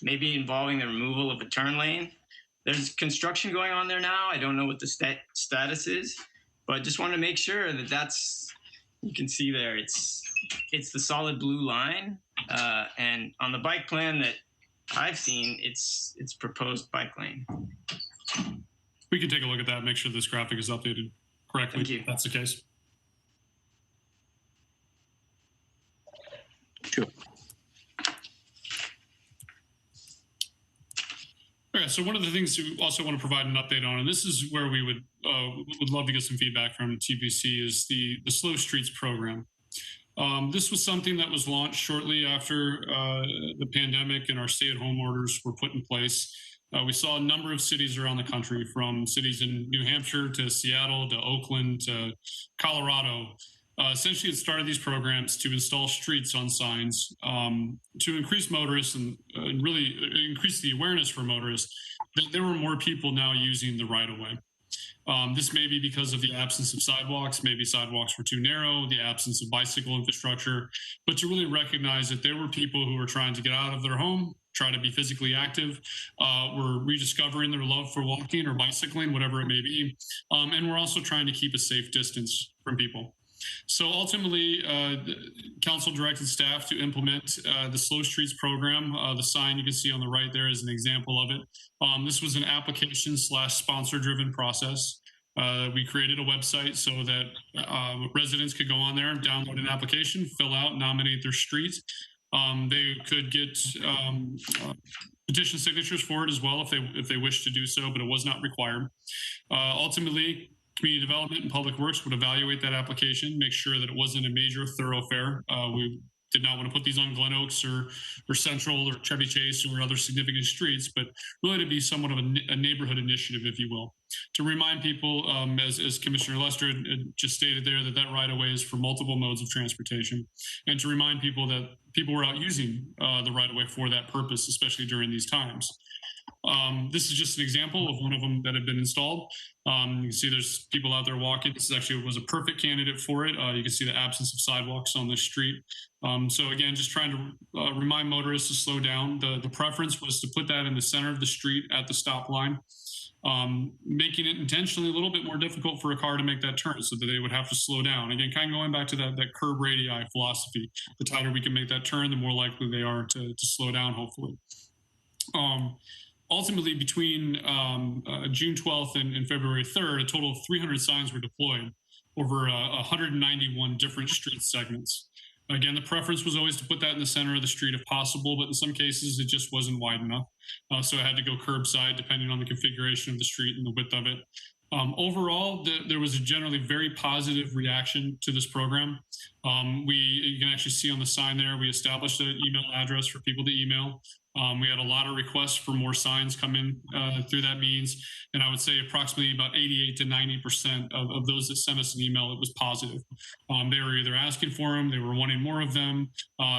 maybe involving the removal of a turn lane. There's construction going on there now. I don't know what the status is, but just wanted to make sure that's, you can see there, it's the solid blue line. And on the bike plan that I've seen, it's proposed bike lane. We can take a look at that, make sure this graphic is updated correctly. Thank you. If that's the case. Sure. Okay, so one of the things we also want to provide an update on, and this is where we would love to get some feedback from TPC, is the Slow Streets program. This was something that was launched shortly after the pandemic and our stay-at-home orders were put in place. We saw a number of cities around the country, from cities in New Hampshire to Seattle to Oakland to Colorado. Essentially, it started these programs to install streets on signs to increase motorists and really increase the awareness for motorists that there were more people now using the right-of-way. This may be because of the absence of sidewalks, maybe sidewalks were too narrow, the absence of bicycle infrastructure, but to really recognize that there were people who were trying to get out of their home, try to be physically active, were rediscovering their love for walking or bicycling, whatever it may be, and we're also trying to keep a safe distance from people. So ultimately, the council directed staff to implement the Slow Streets program. The sign you can see on the right there is an example of it. This was an application / sponsor driven process. We created a website so that residents could go on there and download an application, fill out, nominate their street. They could get petition signatures for it as well if they wish to do so, but it was not required. Ultimately, Community Development and Public Works would evaluate that application, make sure that it wasn't a major thoroughfare. We did not want to put these on Glen Oaks or Central or Chevy Chase or other significant streets, but really to be somewhat of a neighborhood initiative, if you will. To remind people, as Commissioner Lester just stated there, that right-of-way is for multiple modes of transportation, and to remind people that people were out using the right-of-way for that purpose, especially during these times. This is just an example of one of them that had been installed. You can see there's people out there walking. This actually was a perfect candidate for it. You can see the absence of sidewalks on this street. So again, just trying to remind motorists to slow down. The preference was to put that in the center of the street at the stop line, making it intentionally a little bit more difficult for a car to make that turn so that they would have to slow down. Again, kind of going back to that curb radii philosophy. The tighter we can make that turn, the more likely they are to slow down, hopefully. Ultimately, between June 12th and February 3rd, a total of 300 signs were deployed over 191 different street segments. Again, the preference was always to put that in the center of the street if possible, but in some cases it just wasn't wide enough. So it had to go curbside depending on the configuration of the street and the width of it. Overall, there was a generally very positive reaction to this program. You can actually see on the sign there, we established an email address for people to email. We had a lot of requests for more signs come in through that means. And I would say approximately about 88 to 90% of those that sent us an email, it was positive. They were either asking for them, they were wanting more of them,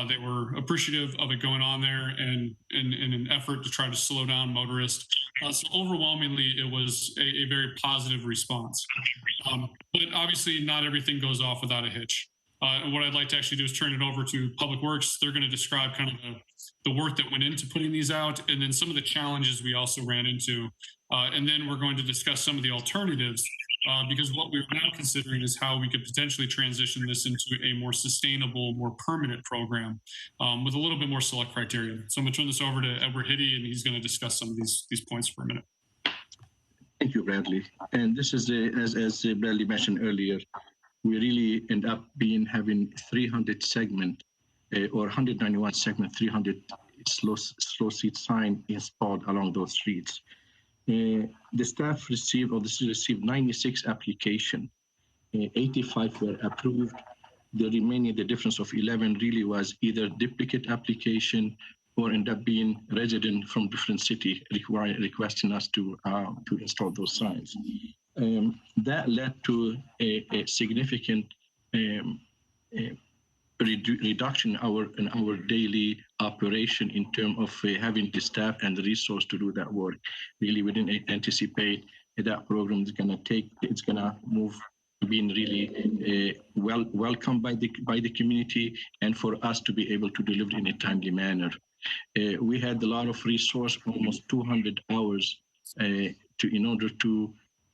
they were appreciative of it going on there and in an effort to try to slow down motorists. So overwhelmingly, it was a very positive response. But obviously not everything goes off without a hitch. And what I'd like to actually do is turn it over to Public Works. They're going to describe kind of the work that went into putting these out, and then some of the challenges we also ran into. And then we're going to discuss some of the alternatives, because what we're now considering is how we could potentially transition this into a more sustainable, more permanent program with a little bit more select criteria. So I'm going to turn this over to Edward Hitty, and he's going to discuss some of these points for a minute. Thank you, Bradley. And this is, as Bradley mentioned earlier, we really end up having 300 segment or 191 segment, 300 slow seat sign installed along those streets. The staff received 96 applications. 85 were approved. The remaining, the difference of 11 really was either duplicate application or end up being resident from different city requesting us to install those signs. That led to a significant reduction in our daily operation in terms of having the staff and the resource to do that work. Really, we didn't anticipate that program is going to move being really welcomed by the community and for us to be able to deliver in a timely manner. We had a lot of resource, almost 200 hours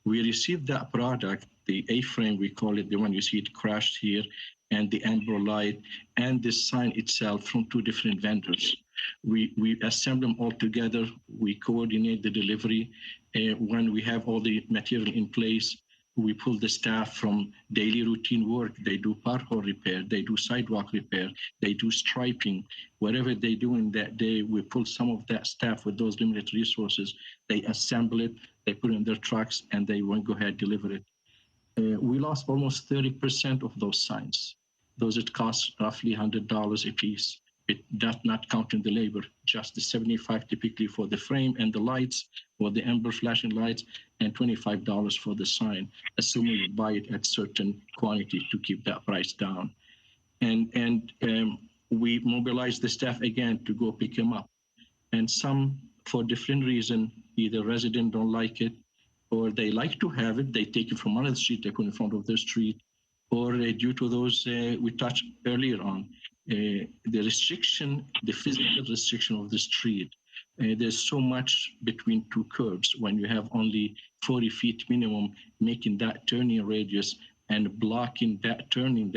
we received that product, the A-frame, we call it, the one you see it crashed here, and the amber light, and the sign itself from 2 different vendors. We assemble them all together. We coordinate the delivery. When we have all the material in place, we pull the staff from daily routine work. They do pothole repair, they do sidewalk repair, they do striping. Whatever they do in that day, we pull some of that staff with those limited resources. They assemble it, they put it in their trucks, and they won't go ahead and deliver it. We lost almost 30% of those signs. Those it costs roughly $100 a piece. It does not count in the labor, just the $75 typically for the frame and the lights, or the amber flashing lights, and $25 for the sign, assuming you buy it at certain quantity to keep that price down. And we mobilize the staff again to go pick them up. And some, for different reason, either resident don't like it, or they like to have it, they take it from another street, they put in front of their street, or due to those we touched earlier on, the restriction, the physical restriction of the street. There's so much between two curbs when you have only 40 feet minimum, making that turning radius and blocking that turning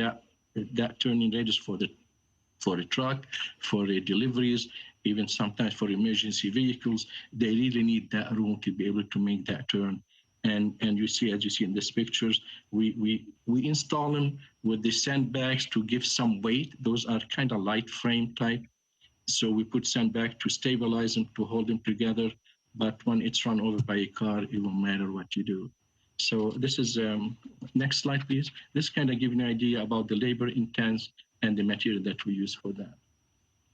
radius for the truck, for the deliveries, even sometimes for emergency vehicles. They really need that room to be able to make that turn. And you see, as you see in these pictures, we install them with the sandbags to give some weight. Those are kind of light frame type. So we put sandbag to stabilize them, to hold them together. But when it's run over by a car, it won't matter what you do. So this is, next slide, please. This kind of gives you an idea about the labor intense and the material that we use for that.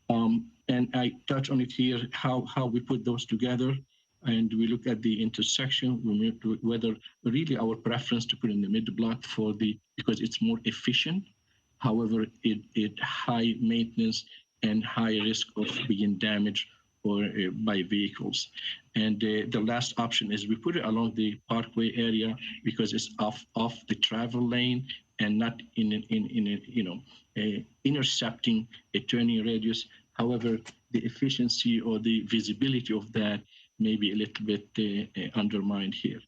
And I touch on it here, how we put those together. And we look at the intersection, we move to whether really our preference to put in the mid block because it's more efficient. However, it high maintenance and high risk of being damaged or by vehicles. And the last option is we put it along the parkway area because it's off the travel lane and not intercepting a turning radius. However, the efficiency or the visibility of that may be a little bit undermined here.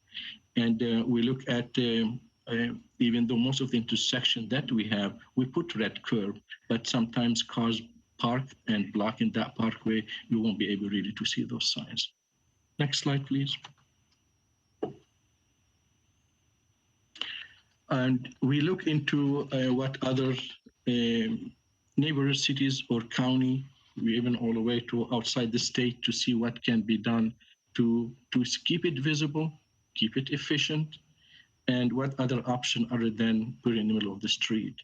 And we look at, even though most of the intersection that we have, we put red curb, but sometimes cars park and blocking that parkway, you won't be able really to see those signs. Next slide, please. And we look into what other neighboring cities or county, we even all the way to outside the state to see what can be done to keep it visible, keep it efficient, and what other option other than put it in the middle of the street.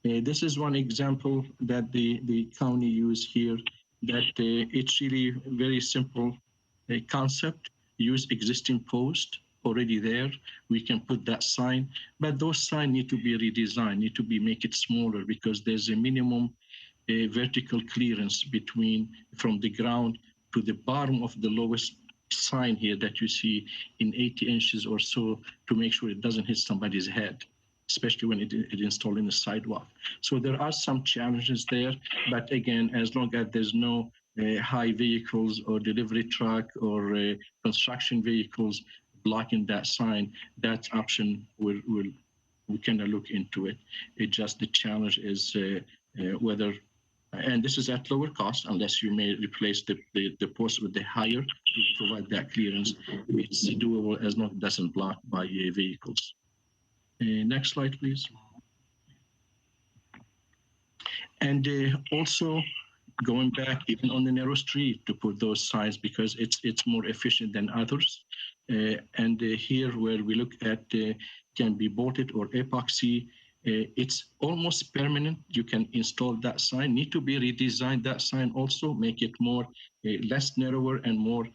This is one example that the county used here, that it's really very simple concept. Use existing post already there. We can put that sign, but those signs need to be redesigned, need to be make it smaller because there's a minimum vertical clearance from the ground to the bottom of the lowest sign here that you see in 80 inches or so to make sure it doesn't hit somebody's head, especially when it installed in the sidewalk. So there are some challenges there, but again, as long as there's no high vehicles or delivery truck or construction vehicles blocking that sign, that option we kind of look into it. It just, the challenge is whether, and this is at lower cost, unless you may replace the post with the higher to provide that clearance. It's doable as long as it doesn't block by vehicles. Next slide, please. And also going back even on the narrow street to put those signs because it's more efficient than others. And here where we look at can be bolted or epoxy, it's almost permanent. You can install that sign. Need to be redesigned that sign also, make it more less narrower and more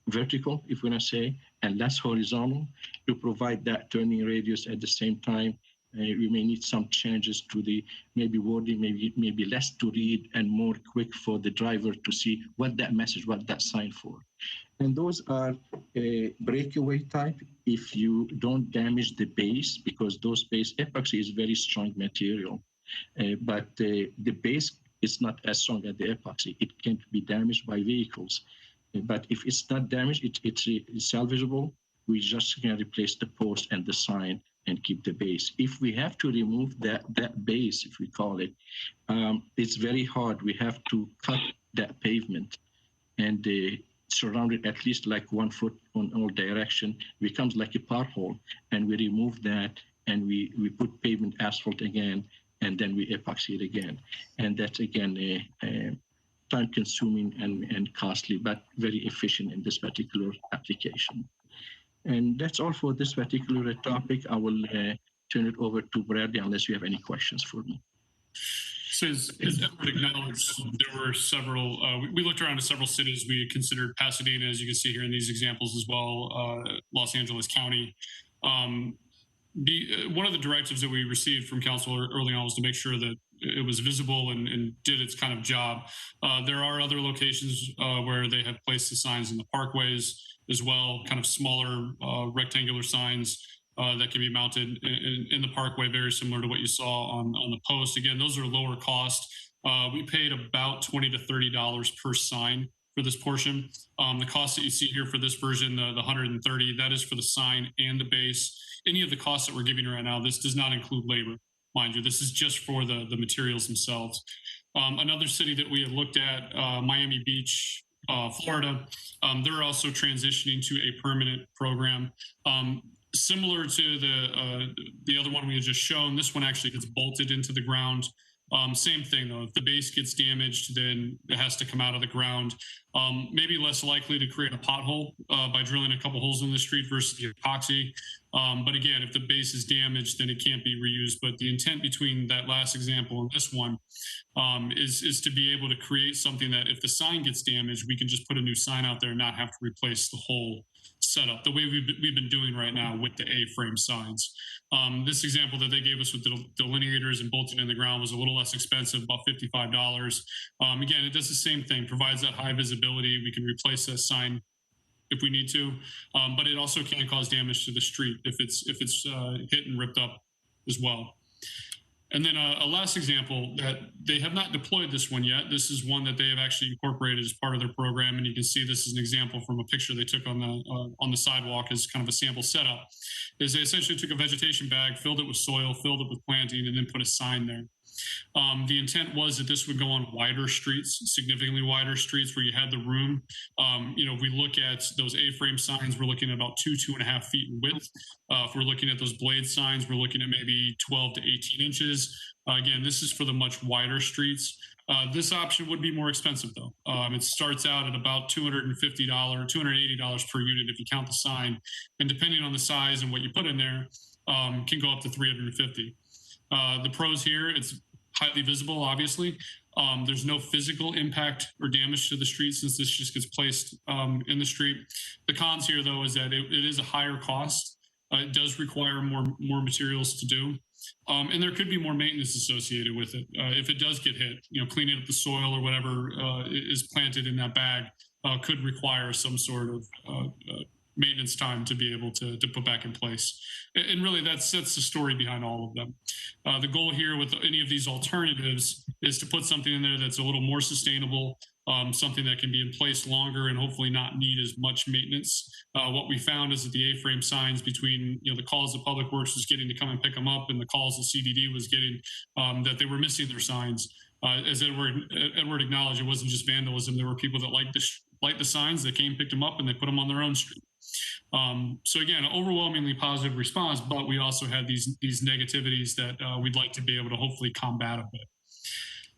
vertical, if we're gonna say, and less horizontal to provide that turning radius at the same time. We may need some changes to the maybe wording, maybe less to read and more quick for the driver to see what that message, what that sign for. And those are breakaway type if you don't damage the base, because those base epoxy is very strong material, but the base is not as strong as the epoxy. It can't be damaged by vehicles. But if it's not damaged, it's salvageable. We just can replace the post and the sign and keep the base. If we have to remove that base, if we call it, it's very hard. We have to cut that pavement and surround it at least like 1 foot on all direction. It becomes like a pothole, and we remove that and we put pavement asphalt again, and then we epoxy it again. And that's again time consuming and costly, but very efficient in this particular application. And that's all for this particular topic. I will turn it over to Bradley unless you have any questions for me. So as Edward acknowledged, there were several, we looked around at several cities. We considered Pasadena, as you can see here in these examples as well, Los Angeles County. one of the directives that we received from council early on was to make sure that it was visible and did its kind of job. There are other locations where they have placed the signs in the parkways as well, kind of smaller rectangular signs that can be mounted in the parkway, very similar to what you saw on the post. Again, those are lower cost. We paid about $20 to $30 per sign for this portion. The cost that you see here for this version, the 130, that is for the sign and the base. Any of the costs that we're giving right now, this does not include labor, mind you. This is just for the materials themselves. Another city that we had looked at, Miami Beach, Florida, they're also transitioning to a permanent program. Similar to the other one we had just shown, this one actually gets bolted into the ground. Same thing though, if the base gets damaged, then it has to come out of the ground. Maybe less likely to create a pothole by drilling a couple holes in the street versus the epoxy. But again, if the base is damaged, then it can't be reused. But the intent between that last example and this one is to be able to create something that if the sign gets damaged, we can just put a new sign out there and not have to replace the whole setup the way we've been doing right now with the A-frame signs. This example that they gave us with the delineators and bolting in the ground was a little less expensive, about $55. Again, it does the same thing, provides that high visibility. We can replace that sign if we need to, but it also can cause damage to the street if it's hit and ripped up as well. And then a last example that they have not deployed this one yet. This is one that they have actually incorporated as part of their program. And you can see this is an example from a picture they took on the sidewalk as kind of a sample setup, is they essentially took a vegetation bag, filled it with soil, filled it with planting, and then put a sign there. The intent was that this would go on wider streets, significantly wider streets where you had the room. If we look at those A-frame signs, we're looking at about 2.5 feet in width. If we're looking at those blade signs, we're looking at maybe 12 to 18 inches. Again, this is for the much wider streets. This option would be more expensive though. It starts out at about $250, $280 per unit if you count the sign. And depending on the size and what you put in there, can go up to $350. The pros here, it's highly visible, obviously. There's no physical impact or damage to the street since this just gets placed in the street. The cons here, though, is that it is a higher cost. It does require more materials to do. And there could be more maintenance associated with it. If it does get hit, cleaning up the soil or whatever is planted in that bag could require some sort of maintenance time to be able to put back in place. And really that's the story behind all of them. The goal here with any of these alternatives is to put something in there that's a little more sustainable, something that can be in place longer and hopefully not need as much maintenance. What we found is that the A-frame signs between the calls that Public Works was getting to come and pick them up and the calls that CDD was getting, that they were missing their signs. As Edward acknowledged, it wasn't just vandalism. There were people that liked the signs, that came, picked them up, and they put them on their own street. So again, overwhelmingly positive response, but we also had these negativities that we'd like to be able to hopefully combat a bit.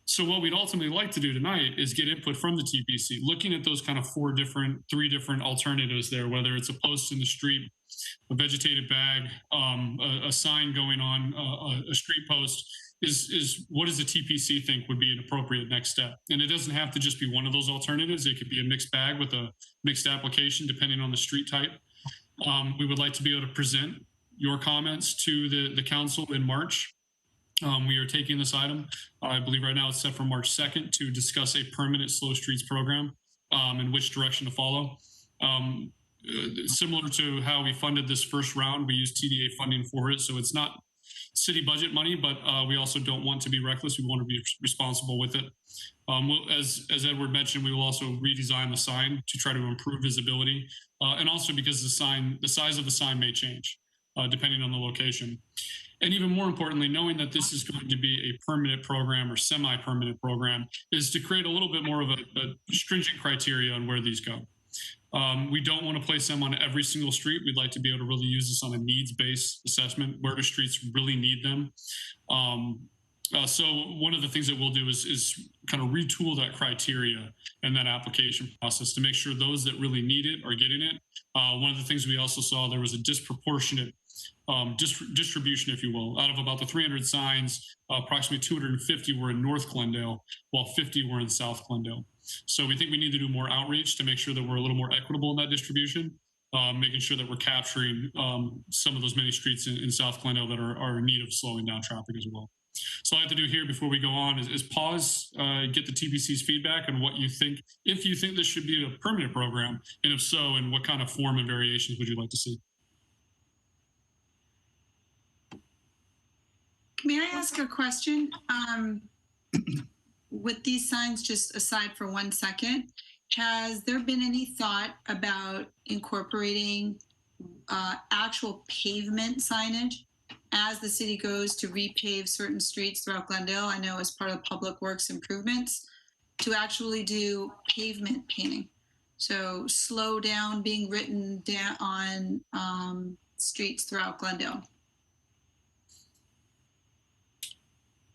So what we'd ultimately like to do tonight is get input from the TPC, looking at those kind of three different alternatives there, whether it's a post in the street, a vegetated bag, a sign going on a street post, is what does the TPC think would be an appropriate next step? And it doesn't have to just be one of those alternatives. It could be a mixed bag with a mixed application depending on the street type. We would like to be able to present your comments to the council in March. We are taking this item, I believe right now it's set for March 2nd to discuss a permanent slow streets program and which direction to follow. Similar to how we funded this first round, we used TDA funding for it. So it's not city budget money, but we also don't want to be reckless. We want to be responsible with it. As Edward mentioned, we will also redesign the sign to try to improve visibility. And also because the size of the sign may change depending on the location. And even more importantly, knowing that this is going to be a permanent program or semi-permanent program is to create a little bit more of a stringent criteria on where these go. We don't want to place them on every single street. We'd like to be able to really use this on a needs-based assessment, where do streets really need them. So one of the things that we'll do is kind of retool that criteria and that application process to make sure those that really need it are getting it. One of the things we also saw, there was a disproportionate distribution, if you will. Out of about the 300 signs, approximately 250 were in North Glendale, while 50 were in South Glendale. So we think we need to do more outreach to make sure that we're a little more equitable in that distribution. making sure that we're capturing some of those many streets in South Glendale that are in need of slowing down traffic as well. So all I have to do here before we go on is pause, get the TPC's feedback on what you think, if you think this should be a permanent program, and if so, and what kind of form and variations would you like to see? May I ask a question? With these signs, just aside for 1 second, has there been any thought about incorporating actual pavement signage as the city goes to repave certain streets throughout Glendale? I know as part of Public Works improvements, to actually do pavement painting. So slow down being written down on streets throughout Glendale.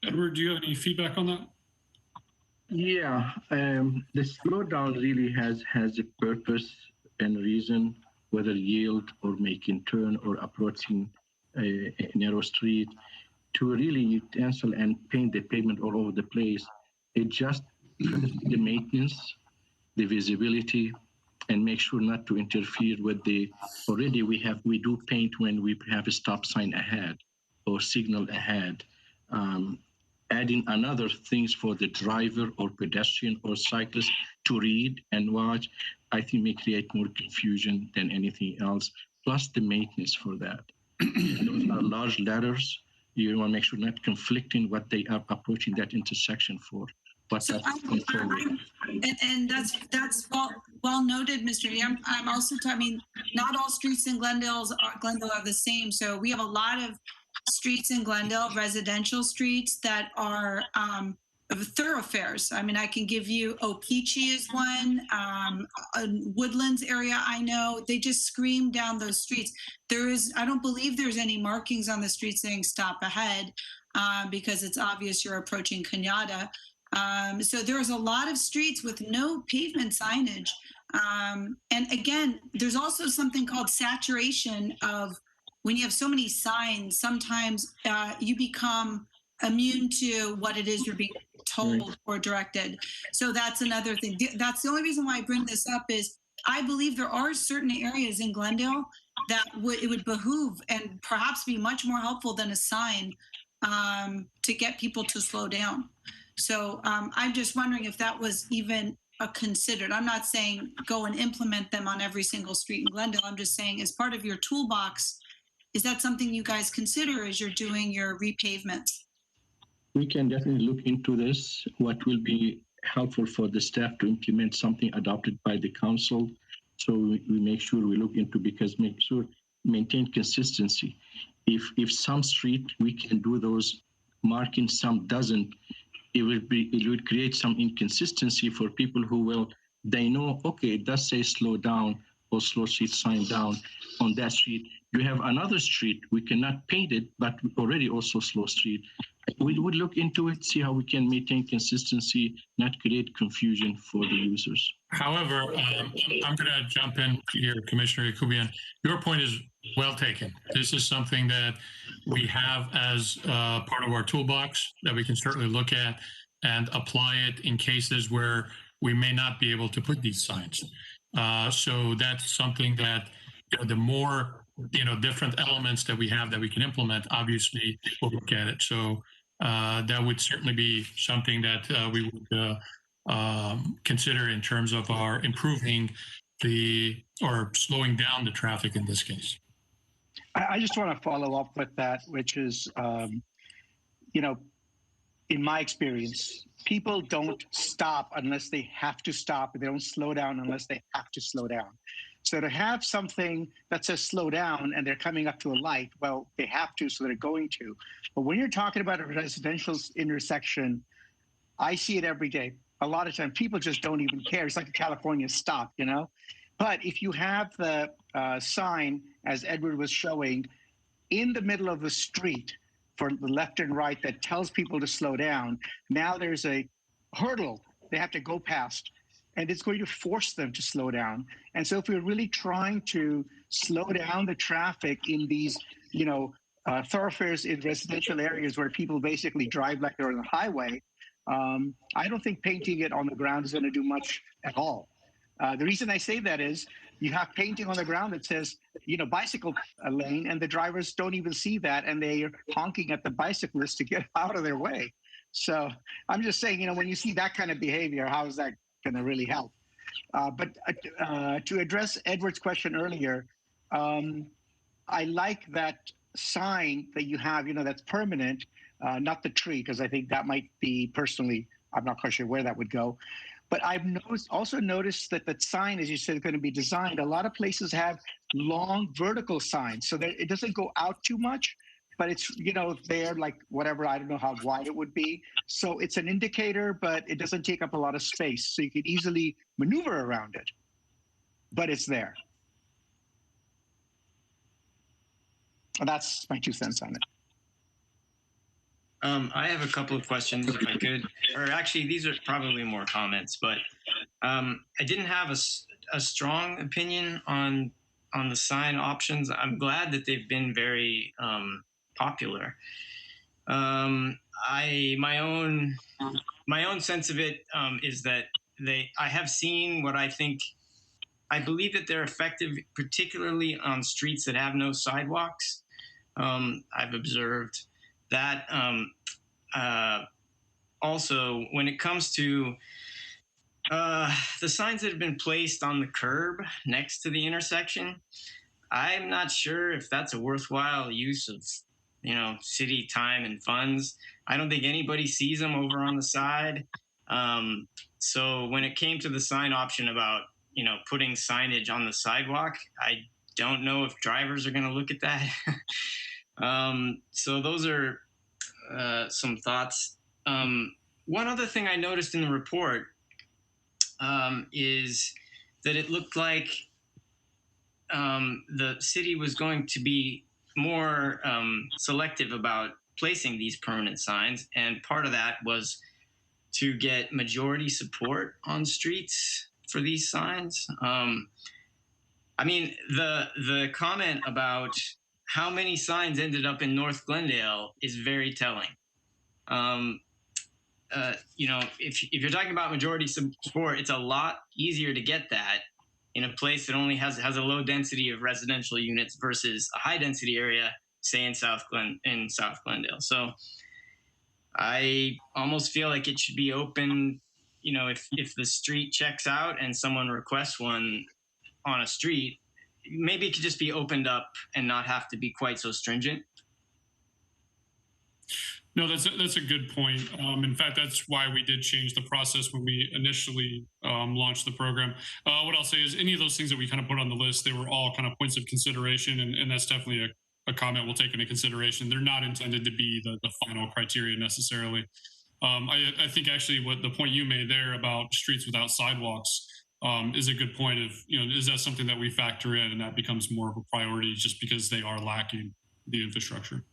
Edward, do you have any feedback on that? Yeah, the slowdown really has a purpose and reason, whether yield or making turn or approaching a narrow street, to really utensil and paint the pavement all over the place. It just the maintenance, the visibility, and make sure not to interfere with the, already we do paint when we have a stop sign ahead or signal ahead. Adding another things for the driver or pedestrian or cyclist to read and watch, I think may create more confusion than anything else, plus the maintenance for that. Those are large letters. You want to make sure not conflicting what they are approaching that intersection for. But So and that's well noted, Mr. D. I'm also talking, not all streets in Glendale are the same. So we have a lot of streets in Glendale, residential streets that are thoroughfares. I mean, I can give you Okeechee is one, Woodlands area. I know they just scream down those streets. I don't believe there's any markings on the street saying stop ahead because it's obvious you're approaching Kenyatta. So there's a lot of streets with no pavement signage. And again, there's also something called saturation of, when you have so many signs, sometimes you become immune to what it is you're being told or directed. So that's another thing. That's the only reason why I bring this up is I believe there are certain areas in Glendale that it would behoove and perhaps be much more helpful than a sign to get people to slow down. So I'm just wondering if that was even considered. I'm not saying go and implement them on every single street in Glendale. I'm just saying as part of your toolbox, is that something you guys consider as you're doing your repavement? We can definitely look into this. What will be helpful for the staff to implement something adopted by the council. So we make sure we look into, because make sure maintain consistency. If some street we can do those marking, some doesn't, it would create some inconsistency for people who they know, okay, it does say slow down or slow street sign down on that street. You have another street, we cannot paint it, but already also slow street. We would look into it, see how we can maintain consistency, not create confusion for the users. However, I'm going to jump in here, Commissioner Yakubian. Your point is well taken. This is something that we have as part of our toolbox that we can certainly look at and apply it in cases where we may not be able to put these signs. So that's something that the more different elements that we have that we can implement, obviously we'll look at it. So that would certainly be something that we would consider in terms of our improving or slowing down the traffic in this case. I just want to follow up with that, which is, in my experience, people don't stop unless they have to stop. They don't slow down unless they have to slow down. So to have something that says slow down and they're coming up to a light, well, they have to, so they're going to. But when you're talking about a residential intersection, I see it every day. A lot of times people just don't even care. It's like a California stop, But if you have the sign, as Edward was showing, in the middle of the street for the left and right that tells people to slow down, now there's a hurdle they have to go past, and it's going to force them to slow down. And so if we're really trying to slow down the traffic in these, thoroughfares in residential areas where people basically drive like they're on the highway, I don't think painting it on the ground is going to do much at all. The reason I say that is you have painting on the ground that says, bicycle lane, and the drivers don't even see that, and they're honking at the bicyclists to get out of their way. So I'm just saying, when you see that kind of behavior, how is that going to really help? But to address Edward's question earlier, I like that sign that you have, that's permanent, not the tree, because I think that might be personally, I'm not quite sure where that would go. But I've also noticed that the sign, as you said, is going to be designed. A lot of places have long vertical signs, so that it doesn't go out too much, but it's, there like whatever, I don't know how wide it would be. So it's an indicator, but it doesn't take up a lot of space. So you could easily maneuver around it, but it's there. And that's my 2 cents on it. I have a couple of questions, if I could, or actually, these are probably more comments. But I didn't have a strong opinion on the sign options. I'm glad that they've been very popular. My own sense of it is that I have seen what I believe that they're effective, particularly on streets that have no sidewalks. I've observed that. Also, when it comes to the signs that have been placed on the curb next to the intersection, I'm not sure if that's a worthwhile use of, city time and funds. I don't think anybody sees them over on the side. So when it came to the sign option about, putting signage on the sidewalk, I don't know if drivers are going to look at that. So those are some thoughts. One other thing I noticed in the report is that it looked like the city was going to be more selective about placing these permanent signs, and part of that was to get majority support on streets for these signs. I mean, the comment about how many signs ended up in North Glendale is very telling. If you're talking about majority support, it's a lot easier to get that in a place that only has a low density of residential units versus a high density area, say in South Glendale. So I almost feel like it should be open. If the street checks out and someone requests one on a street, maybe it could just be opened up and not have to be quite so stringent. No, that's a good point. In fact, that's why we did change the process when we initially launched the program. What I'll say is any of those things that we kind of put on the list, they were all kind of points of consideration, and that's definitely a comment we'll take into consideration. They're not intended to be the final criteria necessarily. I think actually what the point you made there about streets without sidewalks is a good point of, is that something that we factor in and that becomes more of a priority just because they are lacking the infrastructure?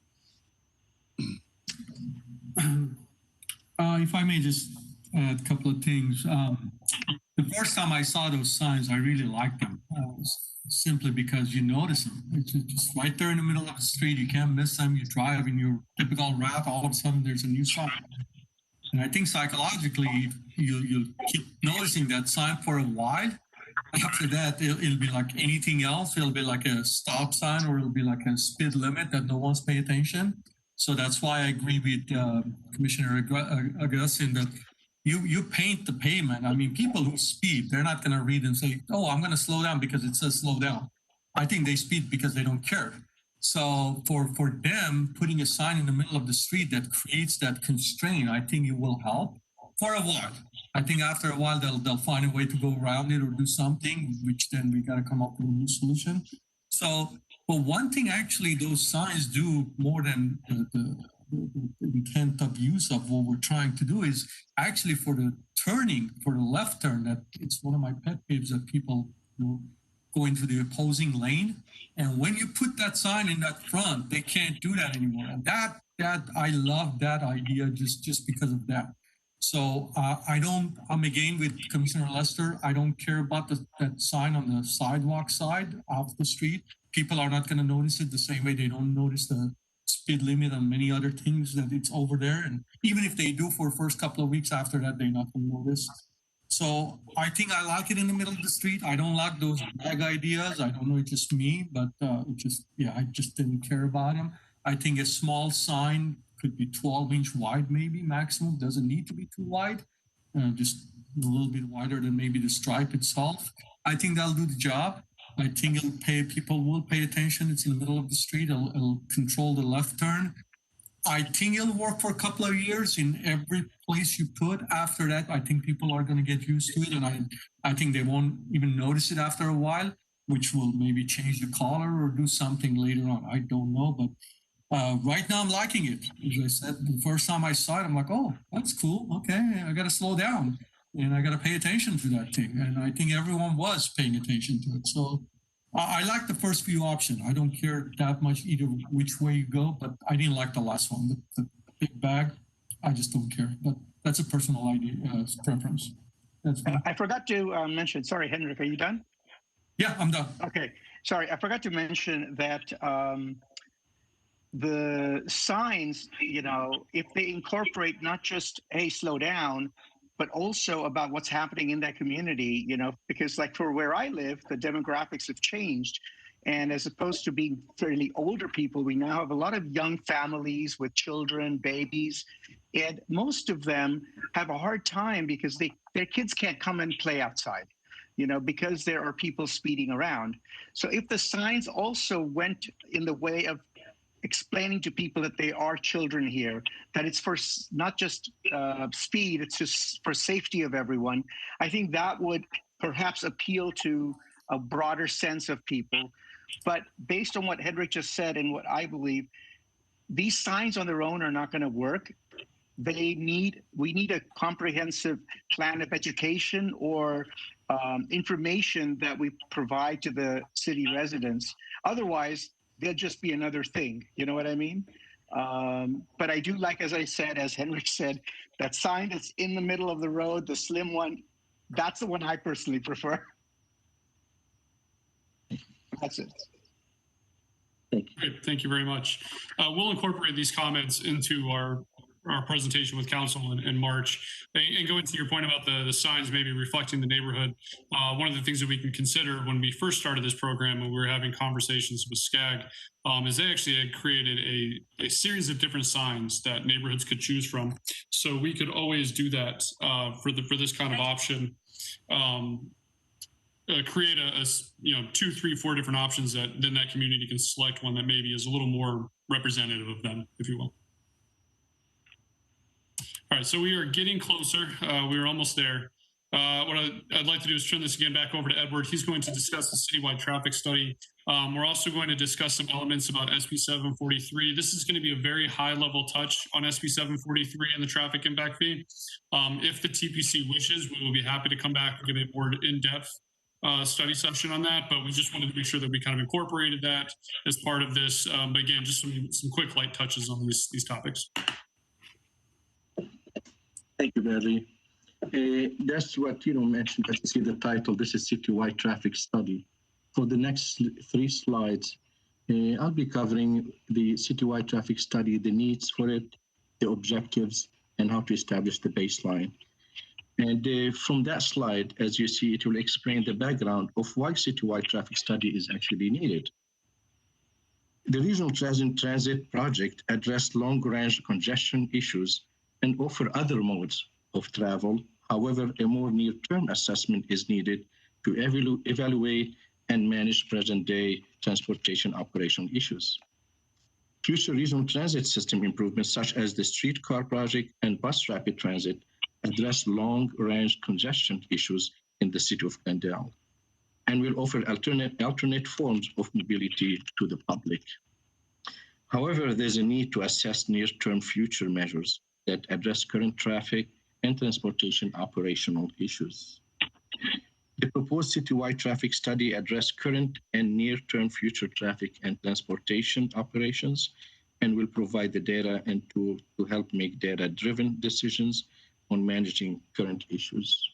If I may just add a couple of things. The first time I saw those signs, I really liked them, simply because you notice them. It's just right there in the middle of the street. You can't miss them. You drive in your typical route, all of a sudden there's a new sign. And I think psychologically, you'll keep noticing that sign for a while. After that, it'll be like anything else. It'll be like a stop sign, or it'll be like a speed limit that no one's paying attention. So that's why I agree with Commissioner Augustin that you paint the pavement. I mean, people who speed, they're not going to read and say, oh, I'm going to slow down because it says slow down. I think they speed because they don't care. So for them, putting a sign in the middle of the street that creates that constraint, I think it will help for a while. I think after a while, they'll find a way to go around it or do something, which then we got to come up with a new solution. So, but one thing actually those signs do more than the intent of use of what we're trying to do is actually for the turning, for the left turn, that it's one of my pet peeves that people go into the opposing lane. And when you put that sign in that front, they can't do that anymore. And that I love that idea just because of that. So I'm again with Commissioner Lester. I don't care about that sign on the sidewalk side of the street. People are not going to notice it the same way they don't notice the speed limit and many other things that it's over there. And even if they do for the first couple of weeks after that, they're not going to notice. So I think I like it in the middle of the street. I don't like those bag ideas. I don't know, it's just me, but I just didn't care about them. I think a small sign could be 12-inch wide, maybe maximum. Doesn't need to be too wide, just a little bit wider than maybe the stripe itself. I think that'll do the job. I think people will pay attention. It's in the middle of the street. It'll control the left turn. I think it'll work for a couple of years in every place you put. After that, I think people are going to get used to it, and I think they won't even notice it after a while, which will maybe change the color or do something later on. I don't know, but right now I'm liking it. As I said, the first time I saw it, I'm like, oh, that's cool. Okay, I got to slow down, and I got to pay attention to that thing. And I think everyone was paying attention to it. So I like the first few options. I don't care that much either which way you go, but I didn't like the last one, the big bag. I just don't care. But that's a personal idea, preference. That's fine. I forgot to mention, sorry, Henrik, are you done? Yeah, I'm done. Okay, sorry, I forgot to mention that the signs, if they incorporate not just, hey, slow down, but also about what's happening in that community, because like for where I live, the demographics have changed. And as opposed to being fairly older people, we now have a lot of young families with children, babies, and most of them have a hard time because their kids can't come and play outside, because there are people speeding around. So if the signs also went in the way of explaining to people that they are children here, that it's for not just speed, it's just for safety of everyone, I think that would perhaps appeal to a broader sense of people. But based on what Henrik just said and what I believe, these signs on their own are not going to work. We need a comprehensive plan of education or information that we provide to the city residents. Otherwise, they'll just be another thing. You know what I mean? But I do like, as I said, as Henrik said, that sign that's in the middle of the road, the slim one, that's the one I personally prefer. That's it. Great, thank you very much. We'll incorporate these comments into our presentation with council in March. And going to your point about the signs maybe reflecting the neighborhood, one of the things that we can consider when we first started this program and we were having conversations with SCAG is they actually had created a series of different signs that neighborhoods could choose from. So we could always do that for this kind of option. Create a 2, 3, 4 different options that then that community can select one that maybe is a little more representative of them, if you will. All right, so we are getting closer. We are almost there. What I'd like to do is turn this again back over to Edward. He's going to discuss the citywide traffic study. We're also going to discuss some elements about SB 743. This is going to be a very high-level touch on SB 743 and the traffic impact fee. If the TPC wishes, we will be happy to come back and give a more in-depth study session on that, but we just wanted to make sure that we kind of incorporated that as part of this. But again, just some quick light touches on these topics. Thank you, Bradley. That's what mentioned. As you see the title, this is citywide traffic study. For the next 3 slides, I'll be covering the citywide traffic study, the needs for it, the objectives, and how to establish the baseline. And from that slide, as you see, it will explain the background of why citywide traffic study is actually needed. The Regional Transit Project addressed long-range congestion issues and offer other modes of travel. However, a more near-term assessment is needed to evaluate and manage present-day transportation operation issues. Future regional transit system improvements, such as the streetcar project and bus rapid transit, address long-range congestion issues in the city of Glendale and will offer alternate forms of mobility to the public. However, there's a need to assess near-term future measures that address current traffic and transportation operational issues. The proposed citywide traffic study addresses current and near-term future traffic and transportation operations and will provide the data and tools to help make data-driven decisions on managing current issues.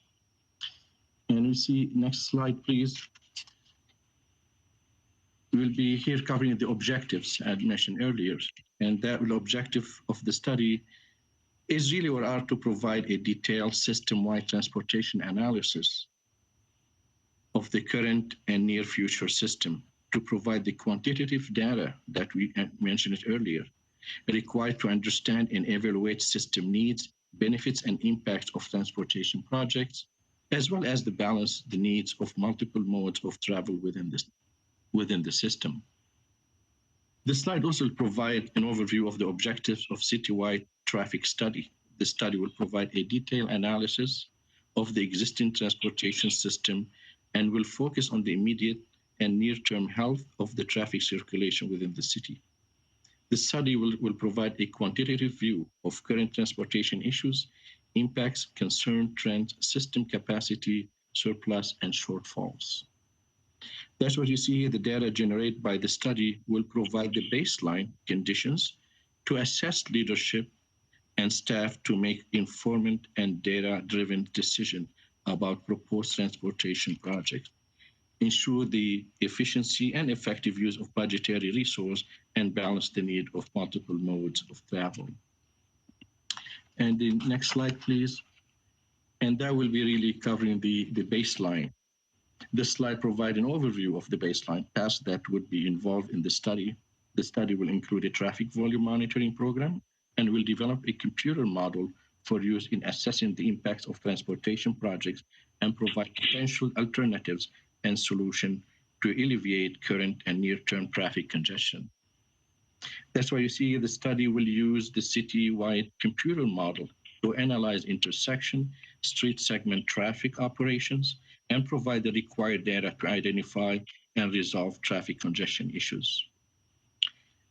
And we see, next slide, please. We'll be here covering the objectives I mentioned earlier, and that will objective of the study is really or are to provide a detailed system-wide transportation analysis of the current and near future system, to provide the quantitative data that we mentioned earlier, required to understand and evaluate system needs, benefits, and impacts of transportation projects, as well as the balance the needs of multiple modes of travel within the system. This slide also provides an overview of the objectives of citywide traffic study. The study will provide a detailed analysis of the existing transportation system and will focus on the immediate and near-term health of the traffic circulation within the city. The study will provide a quantitative view of current transportation issues, impacts, concern, trends, system capacity, surplus, and shortfalls. That's what you see here. The data generated by the study will provide the baseline conditions to assess leadership and staff to make informed and data-driven decisions about proposed transportation projects, ensure the efficiency and effective use of budgetary resource, and balance the need of multiple modes of travel. And the next slide, please. And that will be really covering the baseline. This slide provides an overview of the baseline tasks that would be involved in the study. The study will include a traffic volume monitoring program and will develop a computer model for use in assessing the impacts of transportation projects and provide potential alternatives and solutions to alleviate current and near-term traffic congestion. That's why you see the study will use the city-wide computer model to analyze intersection, street segment traffic operations, and provide the required data to identify and resolve traffic congestion issues.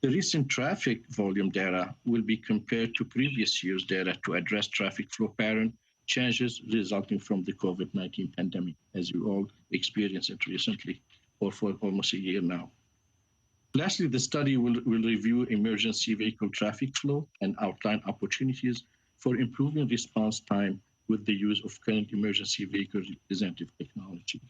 The recent traffic volume data will be compared to previous year's data to address traffic flow pattern changes resulting from the COVID-19 pandemic, as you all experienced it recently, or for almost a year now. Lastly, the study will review emergency vehicle traffic flow and outline opportunities for improving response time with the use of current emergency vehicle representative technology.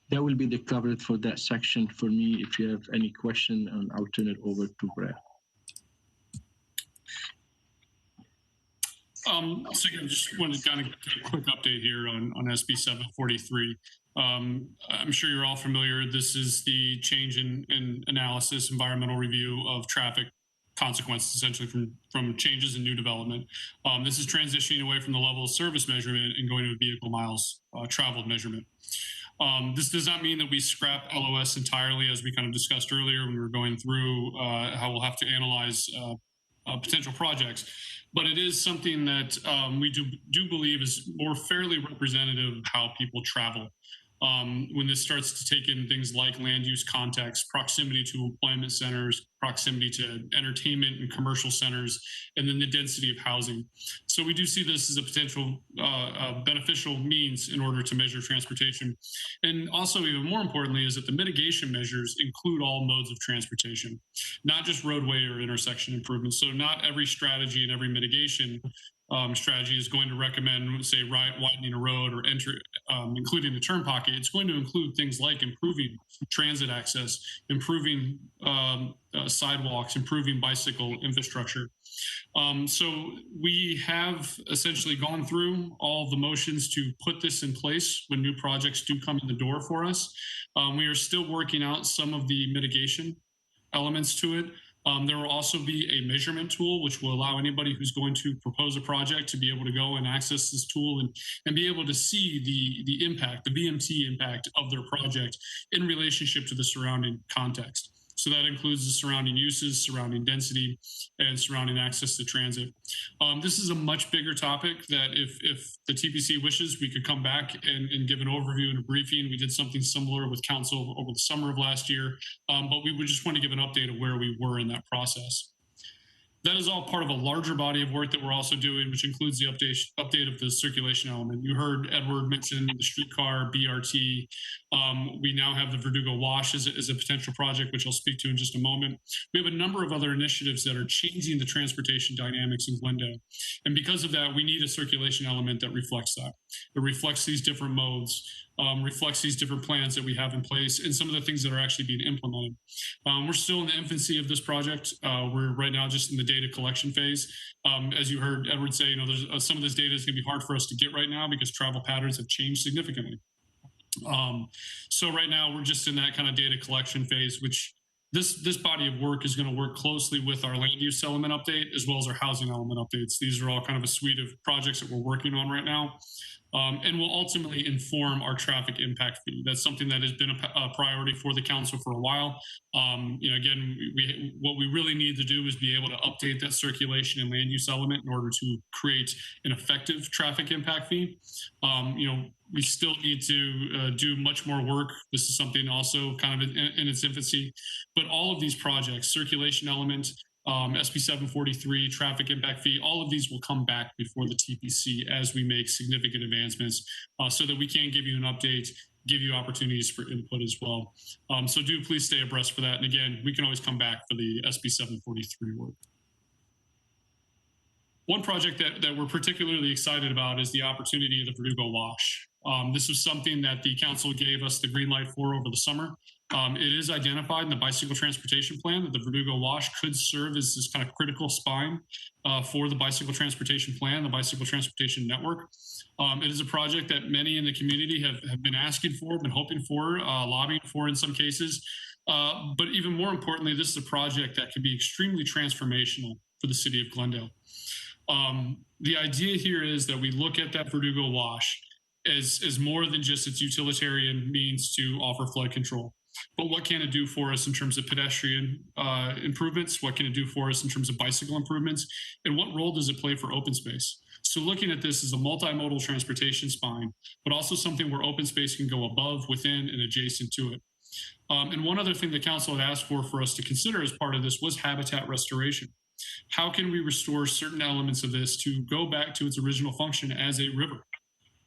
That will be the cover for that section for me. If you have any question, I'll turn it over to Brad. So again, just wanted to kind of get a quick update here on SB 743. I'm sure you're all familiar. This is the change in analysis, environmental review of traffic consequences, essentially from changes in new development. This is transitioning away from the level of service measurement and going to a vehicle miles traveled measurement. This does not mean that we scrap LOS entirely, as we kind of discussed earlier when we were going through how we'll have to analyze potential projects. But it is something that we do believe is more fairly representative of how people travel. When this starts to take in things like land use context, proximity to employment centers, proximity to entertainment and commercial centers, and then the density of housing. So we do see this as a potential beneficial means in order to measure transportation. And also, even more importantly, is that the mitigation measures include all modes of transportation, not just roadway or intersection improvements. So not every strategy and every mitigation strategy is going to recommend, say, widening a road or including the turn pocket. It's going to include things like improving transit access, improving sidewalks, improving bicycle infrastructure. So we have essentially gone through all the motions to put this in place when new projects do come in the door for us. We are still working out some of the mitigation elements to it. There will also be a measurement tool, which will allow anybody who's going to propose a project to be able to go and access this tool and be able to see the impact, the VMT impact of their project in relationship to the surrounding context. So that includes the surrounding uses, surrounding density, and surrounding access to transit. This is a much bigger topic that if the TPC wishes, we could come back and give an overview and a briefing. We did something similar with council over the summer of last year, but we would just want to give an update of where we were in that process. That is all part of a larger body of work that we're also doing, which includes the update of the circulation element. You heard Edward mention the streetcar, BRT. We now have the Verdugo Wash as a potential project, which I'll speak to in just a moment. We have a number of other initiatives that are changing the transportation dynamics in Glendale. And because of that, we need a circulation element that reflects that. It reflects these different modes, reflects these different plans that we have in place, and some of the things that are actually being implemented. We're still in the infancy of this project. We're right now just in the data collection phase. As you heard Edward say, there's some of this data is going to be hard for us to get right now because travel patterns have changed significantly. So right now we're just in that kind of data collection phase, which this body of work is going to work closely with our land use element update as well as our housing element updates. These are all kind of a suite of projects that we're working on right now. And will ultimately inform our traffic impact fee. That's something that has been a priority for the council for a while. Again, what we really need to do is be able to update that circulation and land use element in order to create an effective traffic impact fee. We still need to do much more work. This is something also kind of in its infancy, but all of these projects, circulation element, SB 743, traffic impact fee, all of these will come back before the TPC as we make significant advancements so that we can give you an update, give you opportunities for input as well. So do please stay abreast for that. And again, we can always come back for the SB 743 work. One project that we're particularly excited about is the opportunity of the Verdugo Wash. This was something that the council gave us the green light for over the summer. It is identified in the bicycle transportation plan that the Verdugo Wash could serve as this kind of critical spine for the bicycle transportation plan, the bicycle transportation network. It is a project that many in the community have been asking for, been hoping for, lobbying for in some cases. But even more importantly, this is a project that can be extremely transformational for the city of Glendale. The idea here is that we look at that Verdugo Wash as more than just its utilitarian means to offer flood control. But what can it do for us in terms of pedestrian improvements? What can it do for us in terms of bicycle improvements? And what role does it play for open space? So looking at this as a multimodal transportation spine, but also something where open space can go above, within, and adjacent to it. And one other thing the council had asked for us to consider as part of this was habitat restoration. How can we restore certain elements of this to go back to its original function as a river?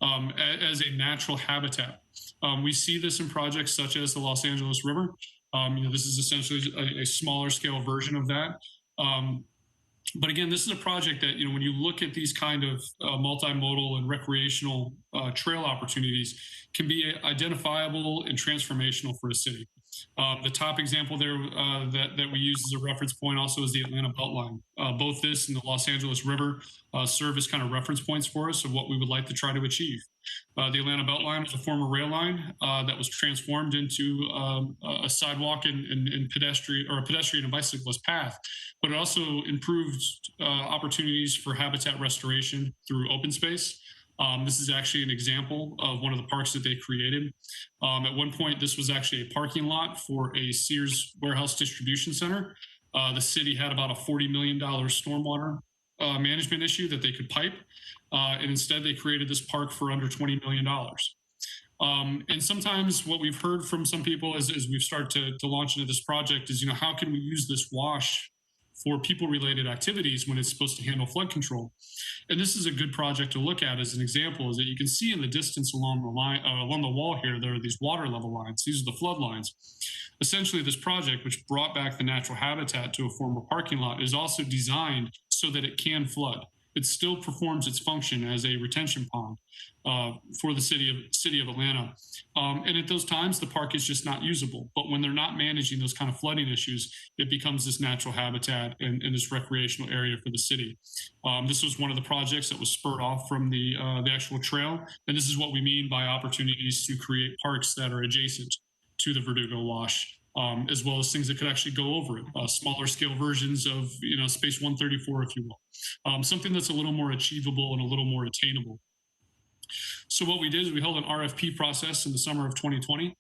As a natural habitat. We see this in projects such as the Los Angeles River. This is essentially a smaller scale version of that. But again, this is a project that, when you look at these kind of multimodal and recreational trail opportunities, can be identifiable and transformational for a city. The top example there that we use as a reference point also is the Atlanta Beltline. Both this and the Los Angeles River serve as kind of reference points for us of what we would like to try to achieve. The Atlanta Beltline was a former rail line that was transformed into a sidewalk and pedestrian and bicyclist path, but it also improved opportunities for habitat restoration through open space. This is actually an example of one of the parks that they created. At one point, this was actually a parking lot for a Sears warehouse distribution center. The city had about a $40 million stormwater management issue that they could pipe. And instead, they created this park for under $20 million. And sometimes what we've heard from some people as we've started to launch into this project is, how can we use this wash for people-related activities when it's supposed to handle flood control? And this is a good project to look at as an example, is that you can see in the distance along the line, along the wall here, there are these water level lines. These are the flood lines. Essentially, this project, which brought back the natural habitat to a former parking lot, is also designed so that it can flood. It still performs its function as a retention pond for the city of Atlanta. And at those times, the park is just not usable. But when they're not managing those kind of flooding issues, it becomes this natural habitat and this recreational area for the city. This was one of the projects that was spurred off from the actual trail. And this is what we mean by opportunities to create parks that are adjacent to the Verdugo Wash. As well as things that could actually go over it, smaller scale versions of, Space 134, if you will. Something that's a little more achievable and a little more attainable. So what we did is we held an RFP process in the summer of 2020.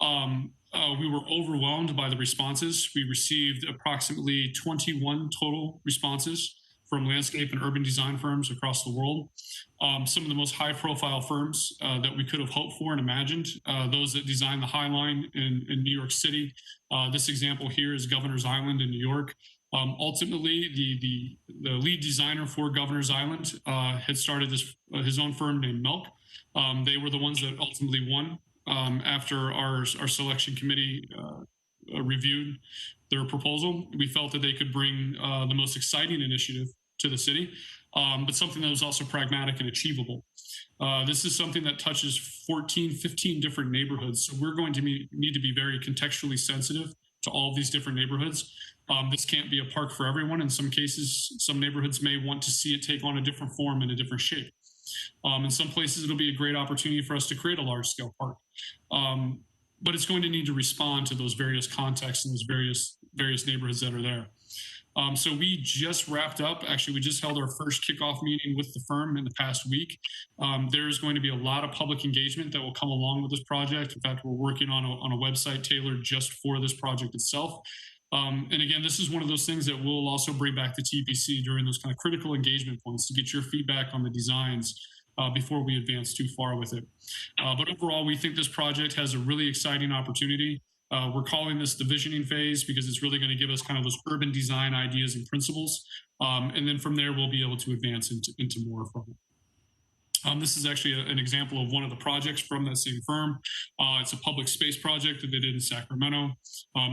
We were overwhelmed by the responses. We received approximately 21 total responses from landscape and urban design firms across the world. Some of the most high-profile firms that we could have hoped for and imagined, those that designed the High Line in New York City. This example here is Governor's Island in New York. Ultimately, the lead designer for Governor's Island had started his own firm named Milk. They were the ones that ultimately won after our selection committee reviewed their proposal. We felt that they could bring the most exciting initiative to the city, but something that was also pragmatic and achievable. This is something that touches 14, 15 different neighborhoods. So we're going to need to be very contextually sensitive to all of these different neighborhoods. This can't be a park for everyone. In some cases, some neighborhoods may want to see it take on a different form and a different shape. In some places, it'll be a great opportunity for us to create a large-scale park. But it's going to need to respond to those various contexts and those various neighborhoods that are there. So we just wrapped up. Actually, we just held our first kickoff meeting with the firm in the past week. There's going to be a lot of public engagement that will come along with this project. In fact, we're working on a website tailored just for this project itself. And again, this is one of those things that we'll also bring back to TPC during those kind of critical engagement points to get your feedback on the designs before we advance too far with it. But overall, we think this project has a really exciting opportunity. We're calling this the visioning phase because it's really going to give us kind of those urban design ideas and principles. And then from there, we'll be able to advance into more from it. This is actually an example of one of the projects from that same firm. It's a public space project that they did in Sacramento.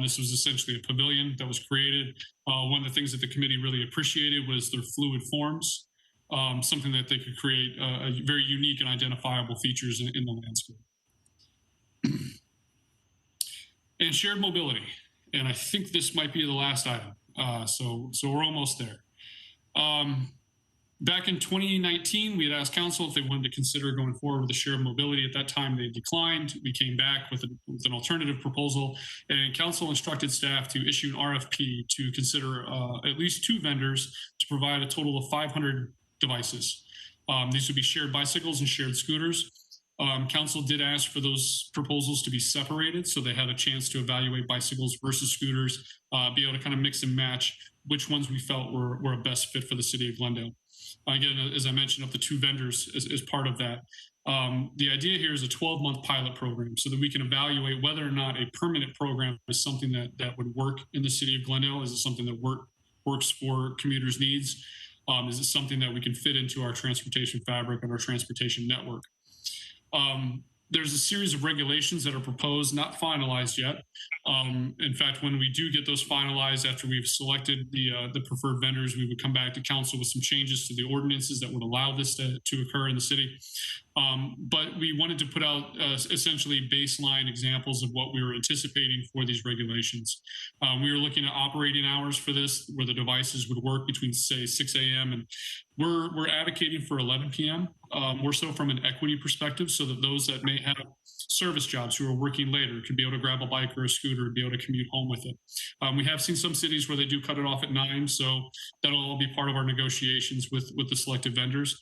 This was essentially a pavilion that was created. One of the things that the committee really appreciated was their fluid forms, something that they could create a very unique and identifiable features in the landscape. And shared mobility. And I think this might be the last item. So we're almost there. Back in 2019, we had asked council if they wanted to consider going forward with the shared mobility. At that time, they declined. We came back with an alternative proposal, and council instructed staff to issue an RFP to consider at least 2 vendors to provide a total of 500 devices. These would be shared bicycles and shared scooters. Council did ask for those proposals to be separated so they had a chance to evaluate bicycles versus scooters, be able to kind of mix and match which ones we felt were a best fit for the city of Glendale. Again, as I mentioned, up to 2 vendors as part of that. The idea here is a 12-month pilot program so that we can evaluate whether or not a permanent program is something that would work in the city of Glendale. Is it something that works for commuters' needs? Is it something that we can fit into our transportation fabric and our transportation network? There's a series of regulations that are proposed, not finalized yet. In fact, when we do get those finalized after we've selected the preferred vendors, we would come back to council with some changes to the ordinances that would allow this to occur in the city. But we wanted to put out essentially baseline examples of what we were anticipating for these regulations. We were looking at operating hours for this, where the devices would work between, say, 6 a.m. and we're advocating for 11 p.m. More so from an equity perspective, so that those that may have service jobs who are working later could be able to grab a bike or a scooter and be able to commute home with it. We have seen some cities where they do cut it off at 9, so that'll all be part of our negotiations with the selected vendors.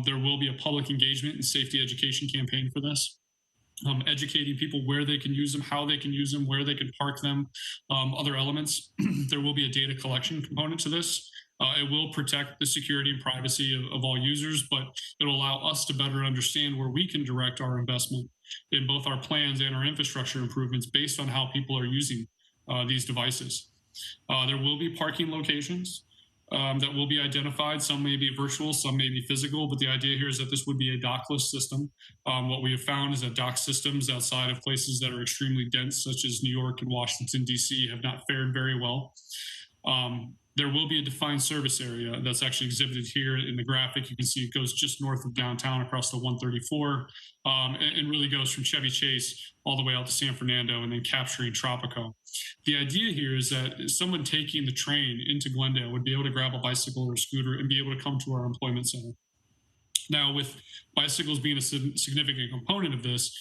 There will be a public engagement and safety education campaign for this. Educating people where they can use them, how they can use them, where they can park them, other elements. There will be a data collection component to this. It will protect the security and privacy of all users, but it'll allow us to better understand where we can direct our investment in both our plans and our infrastructure improvements based on how people are using these devices. There will be parking locations that will be identified. Some may be virtual, some may be physical, but the idea here is that this would be a dockless system. What we have found is that dock systems outside of places that are extremely dense, such as New York and Washington, D.C., have not fared very well. There will be a defined service area that's actually exhibited here in the graphic. You can see it goes just north of downtown across the 134 and really goes from Chevy Chase all the way out to San Fernando and then capturing Tropico. The idea here is that someone taking the train into Glendale would be able to grab a bicycle or a scooter and be able to come to our employment center. Now, with bicycles being a significant component of this,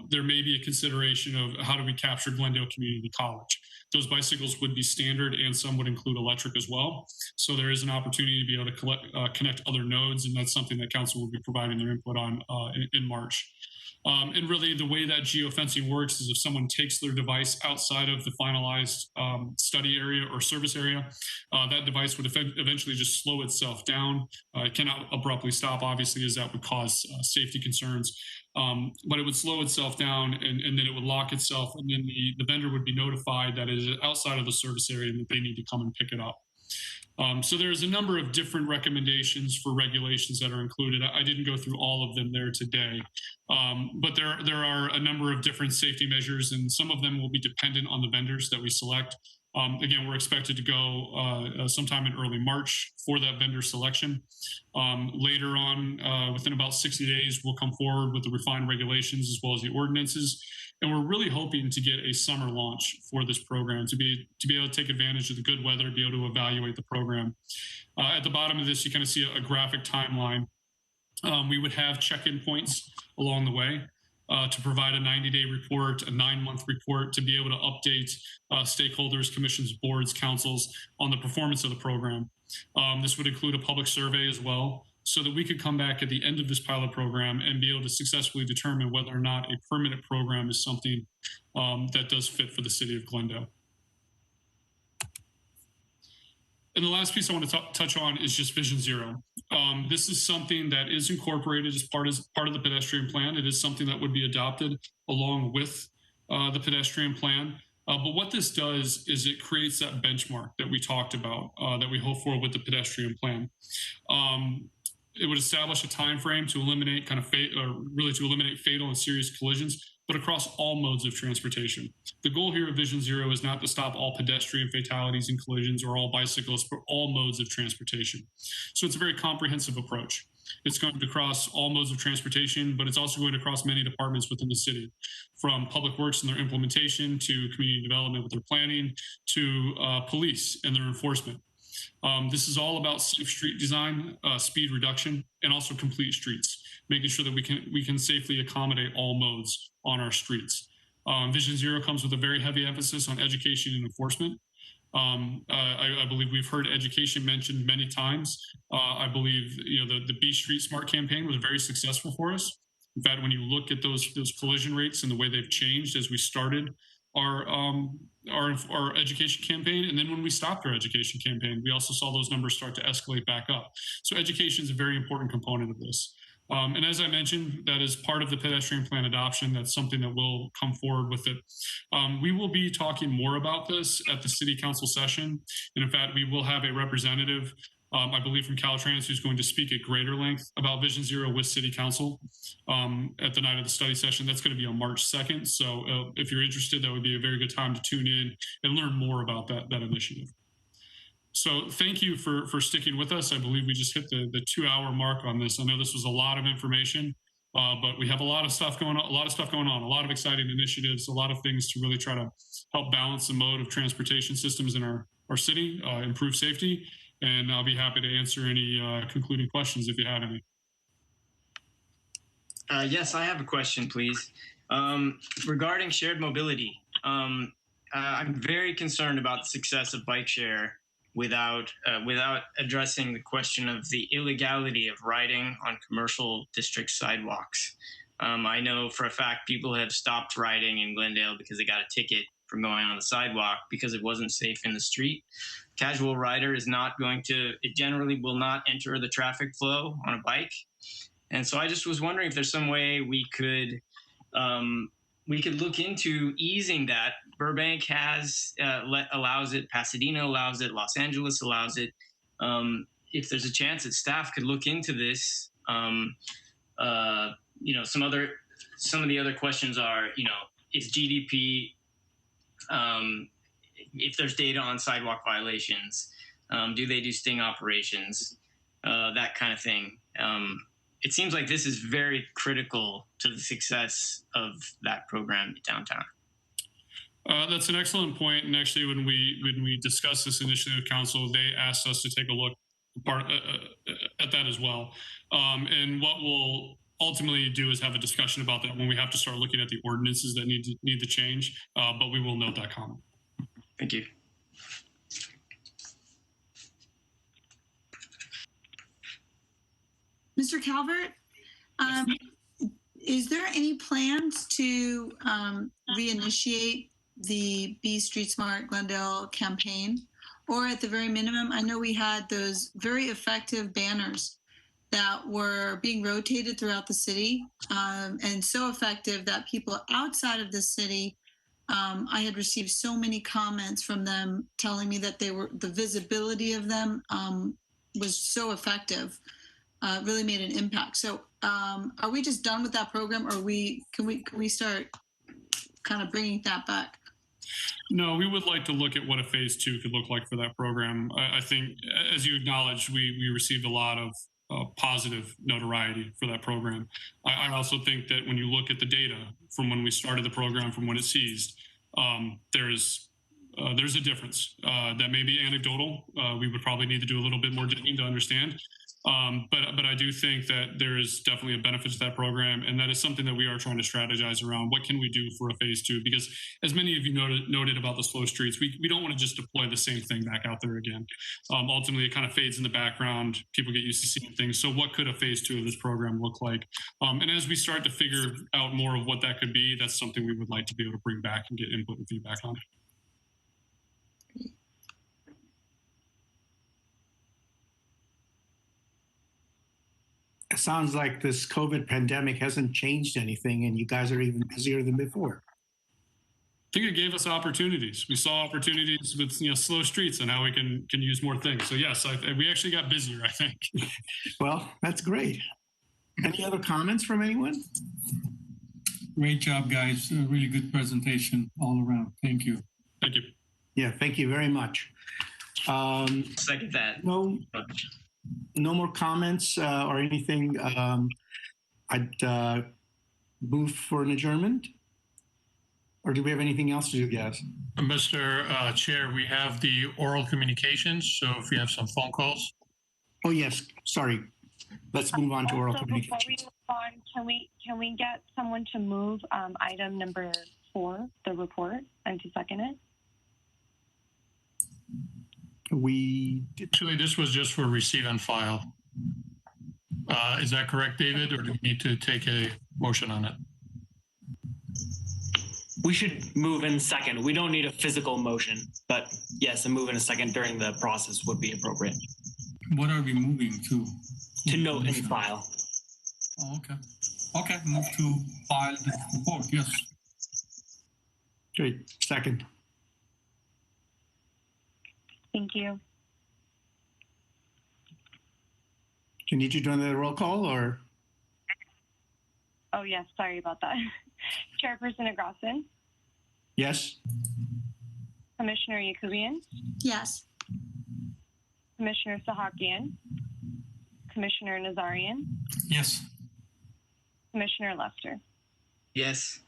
there may be a consideration of how do we capture Glendale Community College. Those bicycles would be standard and some would include electric as well. So there is an opportunity to be able to connect other nodes, and that's something that council will be providing their input on in March. And really the way that geofencing works is if someone takes their device outside of the finalized study area or service area, that device would eventually just slow itself down. It cannot abruptly stop, obviously, as that would cause safety concerns. But it would slow itself down and then it would lock itself, and then the vendor would be notified that it is outside of the service area and that they need to come and pick it up. So there's a number of different recommendations for regulations that are included. I didn't go through all of them there today, but there are a number of different safety measures, and some of them will be dependent on the vendors that we select. Again, we're expected to go sometime in early March for that vendor selection. Later on, within about 60 days, we'll come forward with the refined regulations as well as the ordinances. And we're really hoping to get a summer launch for this program to be able to take advantage of the good weather, be able to evaluate the program. At the bottom of this, you kind of see a graphic timeline. We would have check-in points along the way to provide a 90-day report, a 9-month report, to be able to update stakeholders, commissions, boards, councils on the performance of the program. This would include a public survey as well, so that we could come back at the end of this pilot program and be able to successfully determine whether or not a permanent program is something that does fit for the city of Glendale. And the last piece I want to touch on is just Vision Zero. This is something that is incorporated as part of the pedestrian plan. It is something that would be adopted along with the pedestrian plan. But what this does is it creates that benchmark that we talked about, that we hope for with the pedestrian plan. It would establish a time frame to eliminate eliminate fatal and serious collisions, but across all modes of transportation. The goal here of Vision Zero is not to stop all pedestrian fatalities and collisions or all bicyclists, but all modes of transportation. So it's a very comprehensive approach. It's going to cross all modes of transportation, but it's also going to cross many departments within the city, from public works and their implementation to community development with their planning to police and their enforcement. This is all about safe street design, speed reduction, and also complete streets, making sure that we can safely accommodate all modes on our streets. Vision Zero comes with a very heavy emphasis on education and enforcement. I believe we've heard education mentioned many times. I believe the B Street Smart campaign was very successful for us. In fact, when you look at those collision rates and the way they've changed as we started our education campaign, and then when we stopped our education campaign, we also saw those numbers start to escalate back up. So education is a very important component of this. And as I mentioned, that is part of the pedestrian plan adoption. That's something that will come forward with it. We will be talking more about this at the city council session. And in fact, we will have a representative, I believe from Caltrans, who's going to speak at greater length about Vision Zero with city council at the night of the study session. That's going to be on March 2nd. So if you're interested, that would be a very good time to tune in and learn more about that initiative. So thank you for sticking with us. I believe we just hit the 2-hour mark on this. I know this was a lot of information, but we have a lot of stuff going on, a lot of exciting initiatives, a lot of things to really try to help balance the mode of transportation systems in our city, improve safety. And I'll be happy to answer any concluding questions if you have any. Yes, I have a question, please. Regarding shared mobility, I'm very concerned about the success of bike share without addressing the question of the illegality of riding on commercial district sidewalks. I know for a fact people have stopped riding in Glendale because they got a ticket from going on the sidewalk because it wasn't safe in the street. Casual rider is not going to, it generally will not enter the traffic flow on a bike. And so I just was wondering if there's some way we could look into easing that. Burbank allows it, Pasadena allows it, Los Angeles allows it. If there's a chance that staff could look into this, some of the other questions are, is GDP, if there's data on sidewalk violations, do they do sting operations, that kind of thing. It seems like this is very critical to the success of that program downtown. That's an excellent point. And actually, when we discussed this initiative with council, they asked us to take a look at that as well. And what we'll ultimately do is have a discussion about that when we have to start looking at the ordinances that need to change. But we will note that comment. Thank you. Mr. Calvert, is there any plans to reinitiate the B Street Smart Glendale campaign? Or at the very minimum, I know we had those very effective banners that were being rotated throughout the city, and so effective that people outside of the city I had received so many comments from them telling me that the visibility of them was so effective, really made an impact. So are we just done with that program, or can we start kind of bringing that back? No, we would like to look at what a phase 2 could look like for that program. I think, as you acknowledged, we received a lot of positive notoriety for that program. I also think that when you look at the data from when we started the program, from when it ceased, there's a difference that may be anecdotal. We would probably need to do a little bit more digging to understand. But I do think that there is definitely a benefit to that program, and that is something that we are trying to strategize around. What can we do for a phase 2? Because as many of you noted about the slow streets, we don't want to just deploy the same thing back out there again. Ultimately, it kind of fades in the background. People get used to seeing things. So what could a phase 2 of this program look like? And as we start to figure out more of what that could be, that's something we would like to be able to bring back and get input and feedback on. It sounds like this COVID pandemic hasn't changed anything, and you guys are even busier than before. I think it gave us opportunities. We saw opportunities with slow streets and how we can use more things. So yes, we actually got busier, I think. Well, that's great. Any other comments from anyone? Great job, guys. A really good presentation all around. Thank you. Thank you. Yeah, thank you very much. Second that. No more comments or anything. I'd move for an adjournment. Or do we have anything else to do, guys? Mr. Chair, we have the oral communications. So if you have some phone calls. Oh, yes. Sorry. Let's move on to oral Also, communications. before we move on, can we get someone to move item number 4, the report, and to second it? Actually, this was just for receive and file. Is that correct, David, or do we need to take a motion on it? We should move in second. We don't need a physical motion, but yes, a move in a second during the process would be appropriate. What are we moving to? To note and file. Oh, okay. Okay, move to file the report, yes. Great. Second. Thank you. Do you need you doing the roll call or? Oh, yes. Sorry about that. Chairperson Agrasin? Yes. Commissioner Yakubian? Yes. Commissioner Sahakian? Commissioner Nazarian? Yes. Commissioner Lester? Yes.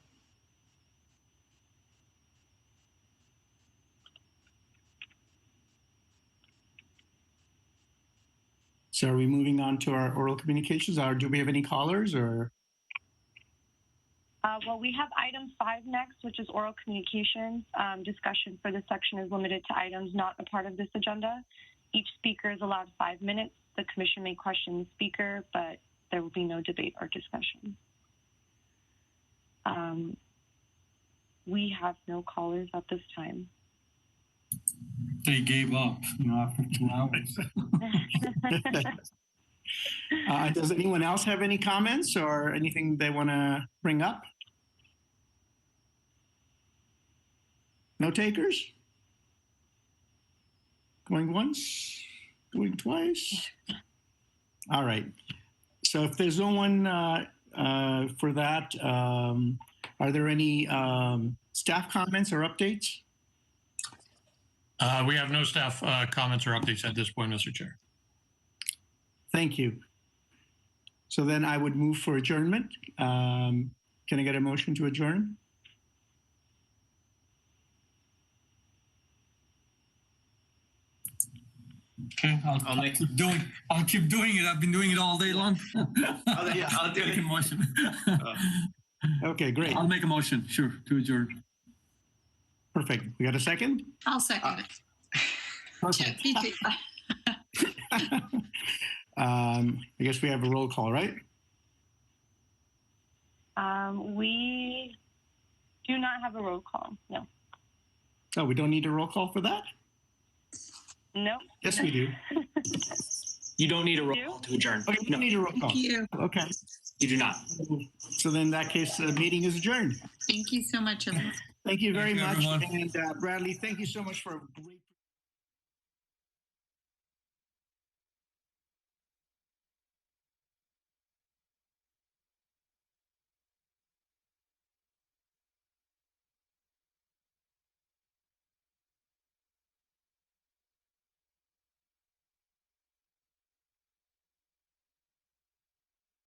So are we moving on to our oral communications, or do we have any callers, or? Well, we have item 5 next, which is oral communications. Discussion for this section is limited to items not a part of this agenda. Each speaker is allowed 5 minutes. The commission may question the speaker, but there will be no debate or discussion. We have no callers at this time. They gave up, after 2 hours. Does anyone else have any comments or anything they want to bring up? No takers? Going once, going twice? All right. So if there's no one for that, are there any staff comments or updates? We have no staff comments or updates at this point, Mr. Chair. Thank you. So then I would move for adjournment. Can I get a motion to adjourn? Okay, I'll keep doing it. I've been doing it all day long. I'll do it. Motion. Okay, great. I'll make a motion, sure, to adjourn. Perfect. We got a second? I'll second it. Perfect. Yeah, I guess we have a roll call, right? We do not have a roll call. No. Oh, we don't need a roll call for that? No. Yes, we do. You don't need a roll call to adjourn. Okay, we don't need a roll call. thank you. Okay. You do not. So then in that case, the meeting is adjourned. Thank you so much, everyone. Thank you very Thank you, much. everyone. And Bradley, thank you so much for a great